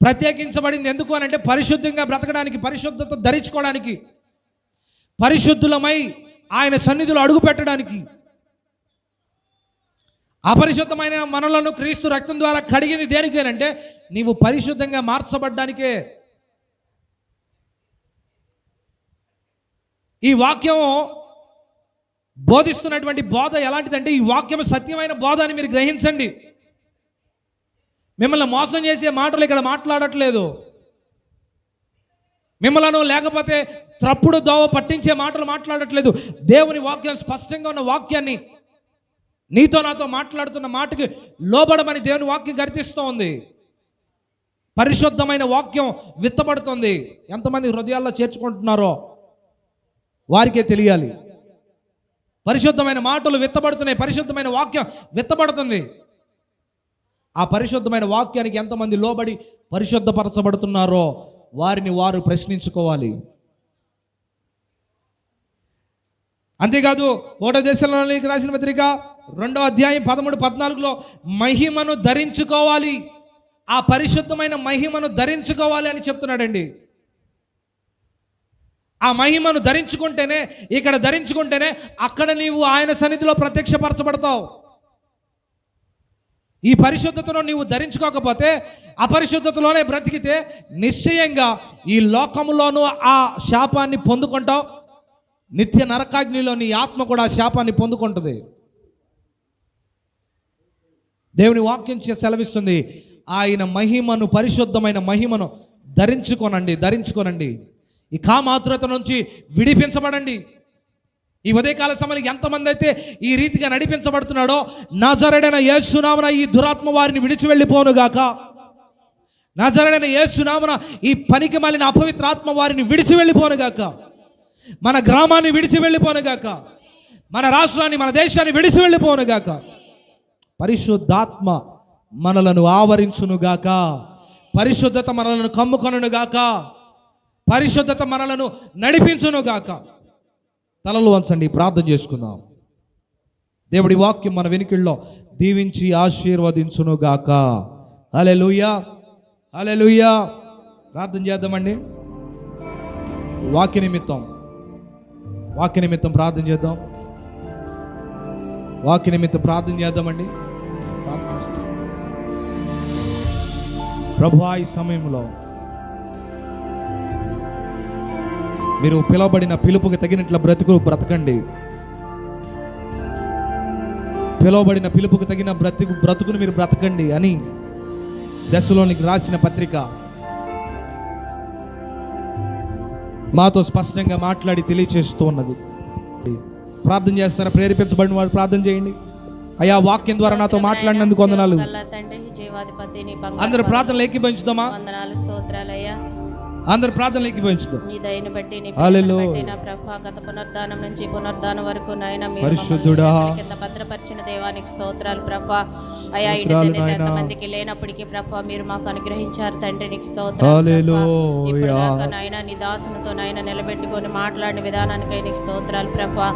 ప్రత్యేకించబడింది ఎందుకు అని అంటే పరిశుద్ధంగా బ్రతకడానికి, పరిశుద్ధత ధరించుకోవడానికి, పరిశుద్ధులమై ఆయన సన్నిధిలో అడుగు పెట్టడానికి. అపరిశుద్ధమైన మనలను క్రీస్తు రక్తం ద్వారా కడిగింది దేనికేనంటే నీవు పరిశుద్ధంగా మార్చబడ్డానికే. ఈ వాక్యం బోధిస్తున్నటువంటి బోధ ఎలాంటిదంటే ఈ వాక్యం సత్యమైన బోధ అని మీరు గ్రహించండి. మిమ్మల్ని మోసం చేసే మాటలు ఇక్కడ మాట్లాడట్లేదు. మిమ్మల్ని లేకపోతే తప్పుడు దోవ పట్టించే మాటలు మాట్లాడట్లేదు. దేవుని వాక్యం, స్పష్టంగా ఉన్న వాక్యాన్ని, నీతో నాతో మాట్లాడుతున్న మాటకి లోబడమని దేవుని వాక్యం గర్తిస్తూ ఉంది. పరిశుద్ధమైన వాక్యం విత్తబడుతుంది. ఎంతమంది హృదయాల్లో చేర్చుకుంటున్నారో వారికే తెలియాలి. పరిశుద్ధమైన మాటలు విత్తబడుతున్నాయి, పరిశుద్ధమైన వాక్యం విత్తబడుతుంది. ఆ పరిశుద్ధమైన వాక్యానికి ఎంతమంది లోబడి పరిశుద్ధపరచబడుతున్నారో వారిని వారు ప్రశ్నించుకోవాలి. అంతేకాదు 1వ దశలోనికి రాసిన పత్రిక 2వ అధ్యాయం 13-14లో మహిమను ధరించుకోవాలి, ఆ పరిశుద్ధమైన మహిమను ధరించుకోవాలి అని చెప్తున్నాడండి. ఆ మహిమను ధరించుకుంటేనే, ఇక్కడ ధరించుకుంటేనే అక్కడ నీవు ఆయన సన్నిధిలో ప్రత్యక్షపరచబడతావు. ఈ పరిశుద్ధతను నీవు ధరించుకోకపోతే, అపరిశుద్ధతలోనే బ్రతికితే నిశ్చయంగా ఈ లోకములోనూ ఆ శాపాన్ని పొందుకుంటావు. నిత్య నరకాగ్నిలో నీ ఆత్మ కూడా ఆ శాపాన్ని పొందుకుంటుంది. దేవుని వాక్యం సెలవిస్తుంది, ఆయన మహిమను, పరిశుద్ధమైన మహిమను ధరించుకోనండి. ఈ కామాతురత నుంచి విడిపించబడండి. ఈ ఉదయకాల సమయానికి ఎంతమంది అయితే ఈ రీతిగా నడిపించబడుతున్నాడో, నజరేయుడైన యేసు నామమున ఈ దురాత్మ వారిని విడిచి వెళ్ళిపోనుగాక. నజరేయుడైన యేసు నామమున ఈ పనికి మాలిన అపవిత్ర ఆత్మ వారిని విడిచి వెళ్ళిపోనుగాక. మన గ్రామాన్ని విడిచి వెళ్ళిపోనుగాక. మన రాష్ట్రాన్ని, మన దేశాన్ని విడిచి వెళ్ళిపోనుగాక. పరిశుద్ధాత్మ మనలను ఆవరించునుగాక. పరిశుద్ధత మనలను కమ్ముకొనుగాక. పరిశుద్ధత మనలను నడిపించునుగాక. తలలు వంచండి, ప్రార్థన చేసుకుందాం. దేవుడి వాక్యం మన వెనుకల్లో దీవించి ఆశీర్వదించునుగాక. హల్లెలూయా, హల్లెలూయా. ప్రార్థన చేద్దామండి. వాక్య నిమిత్తం ప్రార్థన చేద్దాం. వాక్య నిమిత్తం ప్రార్థన చేద్దామండి. ప్రభువా, ఈ సమయంలో మీరు పిలువబడిన పిలుపుకి తగినట్లు బ్రతకండి. పిలువబడిన పిలుపుకి తగిన బ్రతుకును మీరు బ్రతకండి అని దశలోనికి రాసిన పత్రిక మాతో స్పష్టంగా మాట్లాడి తెలియచేస్తూ ఉన్నది. ప్రార్థన చేస్తారా? ప్రేరేపించబడిన వారు ప్రార్థన చేయండి. అయ్యా, వాక్యం ద్వారా నాతో మాట్లాడినందుకు వందనాలు. అందరూ ప్రార్థనలు ఏకీభవించుదామా? అందరు ప్రార్థనలు ఏకీభవించుదాం. నీ దయని బట్టి, నీ హల్లెలూయా. బట్టి నా ప్రభా, గత పునరుద్ధానం నుంచి పునరుద్ధానం వరకు నాయన మీరు పరిశుద్ధుడా, కింద భద్రపరిచిన దేవానికి స్తోత్రాలు ప్రభా. అయా, ఎంతమందికి లేనప్పటికీ ప్రభా మీరు మాకు అనుగ్రహించారు తండ్రి, నీకు స్తోత్రాలు. ఇప్పుడు దాకా నాయన నీ దాసునితో నాయన నిలబెట్టుకొని మాట్లాడిన విధానానికై నీకు స్తోత్రాలు ప్రభా.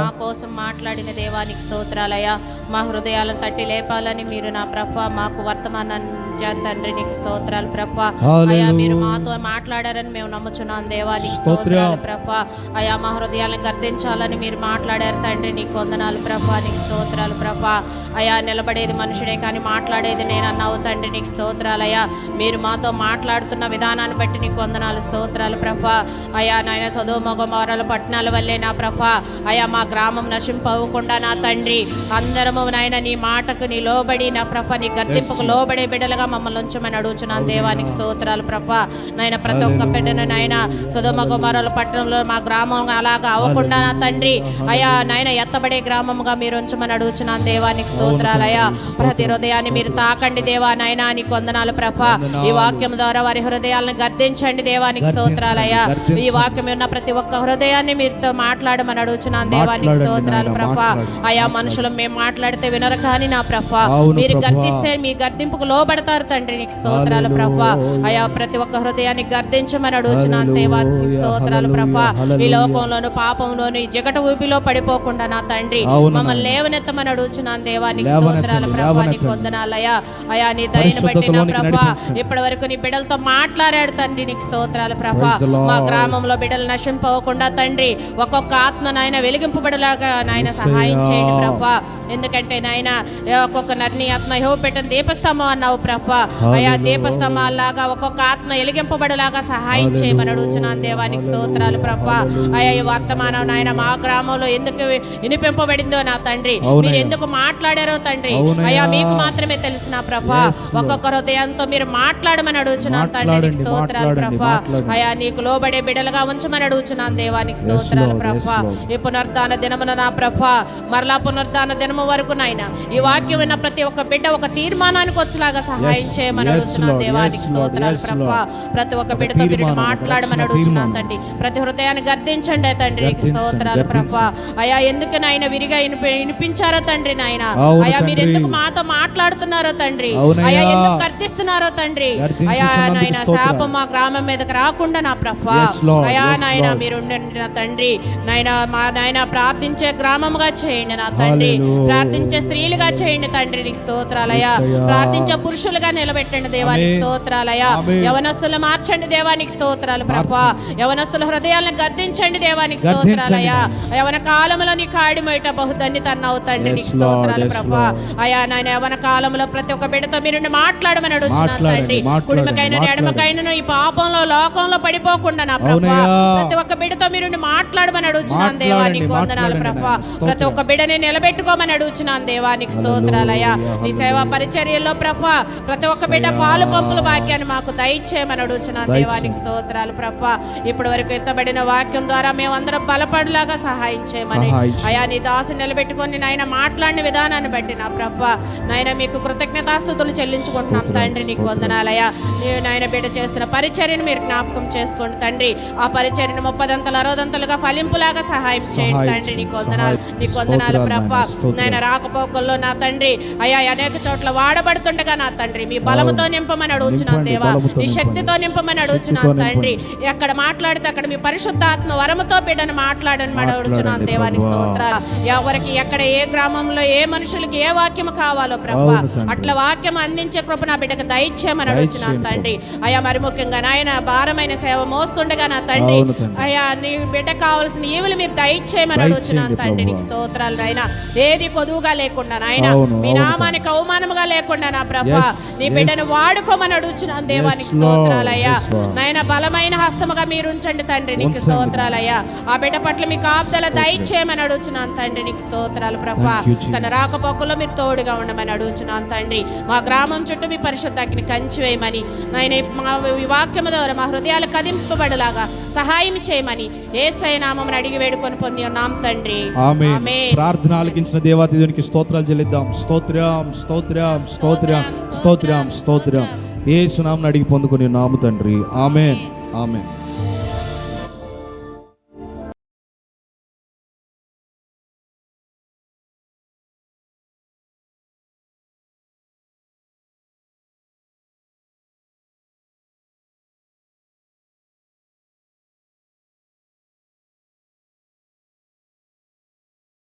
మా కోసం మాట్లాడిన దేవానికి స్తోత్రాలయ్యా. మా హృదయాలను తట్టి లేపాలని మీరు నా ప్రభా మాకు వర్తమానాన్ని తండ్రి, నీకు స్తోత్రాలు ప్రభా. అయా, మీరు మాతో మాట్లాడారని మేము నమ్ముచున్నాం దేవానికి స్తోత్రాలు ప్రభా. అయా, మా హృదయాలను గర్దించాలని మీరు మాట్లాడారు తండ్రి, నీకు వందనాలు ప్రభా, నీకు స్తోత్రాలు ప్రభా. అయా, నిలబడేది మనుషుడే కానీ మాట్లాడేది నేను అన్నావు తండ్రి, నీకు స్తోత్రాలు. అయా, మీరు మాతో మాట్లాడుతున్న విధానాన్ని బట్టి నీకు వందనాలు, స్తోత్రాలు ప్రభా. అయా నాయన, సొదొమ గొమొర్రా పట్టణాల వల్లే నా ప్రభా, అయా మా గ్రామం నశింపవ్వకుండా నా తండ్రి అందరము నాయన నీ మాటకు నీ లోబడి నా ప్రభా, నీ గర్తింపుకు లోబడే బిడ్డలుగా మమ్మల్ని ఉంచమని అడుగుచున్నాను దేవానికి స్తోత్రాలు ప్రభా. నాయన, ప్రతి ఒక్క బిడ్డను నాయన సొదొమ గొమొర్రా పట్టణంలో మా గ్రామం అలాగా అవ్వకుండా నా తండ్రి అయా నాయన ఎత్తబడే గ్రామముగా మీరు ఉంచమని అడుగుచున్నాను దేవానికి స్తోత్రాలు. అయా, ప్రతి హృదయాన్ని మీరు తాకండి దేవా నాయన, నీకు వందనాలు ప్రభా. ఈ వాక్యం ద్వారా వారి హృదయాలను గర్దించండి దేవానికి స్తోత్రాలయ్యా. ఈ వాక్యం ఉన్న ప్రతి ఒక్క హృదయాన్ని మీరుతో మాట్లాడమని అడుగుచున్నాను దేవానికి స్తోత్రాలు ప్రభా. అయా, మనుషులు మేము మాట్లాడితే వినరు కానీ నా ప్రభా మీరు గర్దిస్తే మీ గర్దింపుకు లోబడతారు తండ్రి, నీకు స్తోత్రాలు ప్రభా. అయా, ప్రతి ఒక్క హృదయాన్ని గర్దించమని అడుగుచున్నాను దేవానికి స్తోత్రాలు ప్రభా. ఈ లోకంలోను పాపంలోను ఈ జగట ఊపిలో పడిపోకుండా నా తండ్రి మమ్మల్ని లేవనెత్తమని అడుగుచున్నాను దేవానికి స్తోత్రాలు ప్రభా, నీకు వందనాలయ్యా. అయా, నీ దయను బట్టి నా ప్రభా ఇప్పటి వరకు నీ బిడ్డలతో మాట్లాడాడు తండ్రి, నీకు స్తోత్రాలు ప్రభా. మా గ్రామంలో బిడ్డలు నశింపవకుండా తండ్రి ఒక్కొక్క ఆత్మ నాయన వెలిగింపబడలాగా నాయన సహాయం చేయండి ప్రభా. ఎందుకంటే నాయన ఒక్కొక్క నర్ని ఆత్మ యెహోవా పెట్టిన దీపస్తంభం అన్నావు ప్రభా. అయా, దీపస్తంభాలాగా ఒక్కొక్క ఆత్మ వెలిగింపబడులాగా సహాయం చేయమని అడుగుచున్నాను దేవానికి స్తోత్రాలు ప్రభా. అయ్యా ఈ వర్తమానం నాయన మా గ్రామంలో ఎందుకు వినిపింపబడిందో నా తండ్రి, మీరు ఎందుకు మాట్లాడారో తండ్రి అయ్యా మీకు మాత్రమే తెలిసిన ప్రభా. ఒక్కొక్క హృదయంతో మీరు మాట్లాడమని అడుగుచున్నాను తండ్రి, నీకు స్తోత్రాలు ప్రభా. అయ్యా నీకు లోబడే బిడలుగా ఉంచమని అడుగుచున్నాను దేవానికి స్తోత్రాలు ప్రభా. ఈ పునరుద్ధాన దినమున నా ప్రభా, మరలా పునరుద్ధాన దినము వరకు నాయన ఈ వాక్యం విన్న ప్రతి ఒక్క బిడ్డ ఒక తీర్మానానికి వచ్చేలాగా సహాయం చేయమని అడుగుతున్నాను దేవానికి స్తోత్రాలు ప్రభా. ప్రతి ఒక్క బిడ్డతో మీరు మాట్లాడమని అడుగుతున్నాను తండ్రి. ప్రతి హృదయాన్ని గర్దించండి తండ్రి, నీకు స్తోత్రాలు ప్రభా. అయ్యా ఎందుకు నాయన విరిగా వినిపించారో తండ్రి నాయన, అయ్యా మీరు ఎందుకు మాతో మాట్లాడుతున్నారో తండ్రి, అయ్యా ఎందుకు గర్దిస్తున్నారో తండ్రి, అయ్యా నాయన శాపం మా గ్రామం మీదకి రాకుండా నా ప్రభా. అయ్యా నాయన మీరు ఉండండి నా తండ్రి, నాయన మా నాయన ప్రార్థించే గ్రామంగా చేయండి నా తండ్రి, ప్రార్థించే స్త్రీలుగా చేయండి తండ్రి, నీకు స్తోత్రాలయ్యా. ప్రార్థించే పురుషులుగా నిలబెట్టండి దేవానికి స్తోత్రాలయ్యా. యవనస్తులు మార్చండి దేవానికి స్తోత్రాలు ప్రభా. యవనస్తుల హృదయాలను గర్దించండి దేవానికి స్తోత్రాలయ్యా. యవన కాలంలో నీ కాడి మొయట బహుధన్యత అవుతండి, నీకు స్తోత్రాలు ప్రభా. అయా నాయన యవన కాలంలో ప్రతి ఒక్క బిడ్డతో మీరు మాట్లాడమని అడుగుతున్నాను తండ్రి. కుటుంబకైనా ఎడమకైనా ఈ పాపంలో లోకంలో పడిపోకుండా నా ప్రభా ప్రతి ఒక్క బిడ్డతో మీరు మాట్లాడమని అడుగుతున్నాను దేవానికి వందనాలు ప్రభా. ప్రతి ఒక్క బిడ్డని నిలబెట్టుకోమని అడుగుతున్నాను దేవానికి స్తోత్రాలయ్యా. నీ సేవా పరిచర్యల్లో ప్రభా ప్రతి ఒక్క బిడ్డ పాలు పంపుల భాగ్యాన్ని మాకు దయచేయమని అడుగుతున్నాను దేవానికి స్తోత్రాలు ప్రభా. ఇప్పటి వరకు ఎత్తబడిన వాక్యం ద్వారా మేమందరం బలపడులాగా సహాయం చేయమని అయా నీ దాసు నిలబెట్టుకొని నాయన మాట్లాడిన విధానాన్ని బట్టి నా ప్రభా నాయన మీకు కృతజ్ఞతాస్తుతులు చెల్లించుకుంటున్నాం తండ్రి, నీకు వందనాలయ్యా. నాయన బిడ్డ చేస్తున్న పరిచర్యను మీరు జ్ఞాపకం చేసుకోండి తండ్రి. ఆ పరిచర్యను 30 60 ఫలింపులాగా సహాయం చేయండి తండ్రి, నీకు వందనాలు, నీకు వందనాలు ప్రభా. నాయన రాకపోకల్లో నా తండ్రి అయ్యా అనేక చోట్ల వాడబడుతుండగా నా తండ్రి మీ బలముతో నింపమని అడుగుచున్నాను దేవా, నీ శక్తితో నింపమని అడుగుచున్నాను తండ్రి. ఎక్కడ మాట్లాడితే అక్కడ మీ పరిశుద్ధాత్మ వరముతో బిడ్డను మాట్లాడని అడుగుచున్నాను దేవానికి స్తోత్రాలు. ఎవరికి ఎక్కడ ఏ గ్రామంలో ఏ మనుషులకి ఏ వాక్యం కావాలో ప్రభా అట్లా వాక్యం అందించే కృప నా బిడ్డకు దయచేయమని అడుగుచున్నాను తండ్రి. అయ్యా మరి ముఖ్యంగా నాయన భారమైన సేవ మోస్తుండగా నా తండ్రి అయ్యా నీ బిడ్డ కావాల్సిన ఈవులు మీరు దయచేయమని అడుగుచున్నాను తండ్రి, నీకు స్తోత్రాలు నాయన. ఏది కొదువుగా లేకుండా నాయన మీ నామానికి అవమానముగా లేకుండా నా ప్రభా నీ బిడ్డను వాడుకోమని అడుగుచున్నాను దేవానికి స్తోత్రాలయ్యా. నాయన బలమైన హస్తముగా మీరు ఉంచండి తండ్రి, నీకు స్తోత్రాలయ్యా. ఆ బిడ్డ పట్ల మీకు కాపుదల దయచేయమని అడుగుచున్నాను తండ్రి, నీకు స్తోత్రాలు ప్రభా. తన రాకపోకల్లో మీరు తోడుగా ఉండమని అడుగుచున్నాను తండ్రి. మా గ్రామం చుట్టూ మీ పరిశుద్ధాగ్ని కంచి వేయమని నాయన మా వాక్యము ద్వారా మా హృదయాలు కదింపబడలాగా సహాయం చేయమని యేసయ్య నామమున అడిగి వేడుకొని పొంది ఉన్నాం తండ్రి, ఆమేన్. ప్రార్థన ఆలకించిన దేవాతి దేవునికి స్తోత్రాలు చెల్లిద్దాం. స్తోత్రం స్తోత్రం స్తోత్రం స్తోత్రం స్తోత్రం యేసు నామమున అడిగి పొందుకొని నాము తండ్రి, ఆమేన్ ఆమేన్.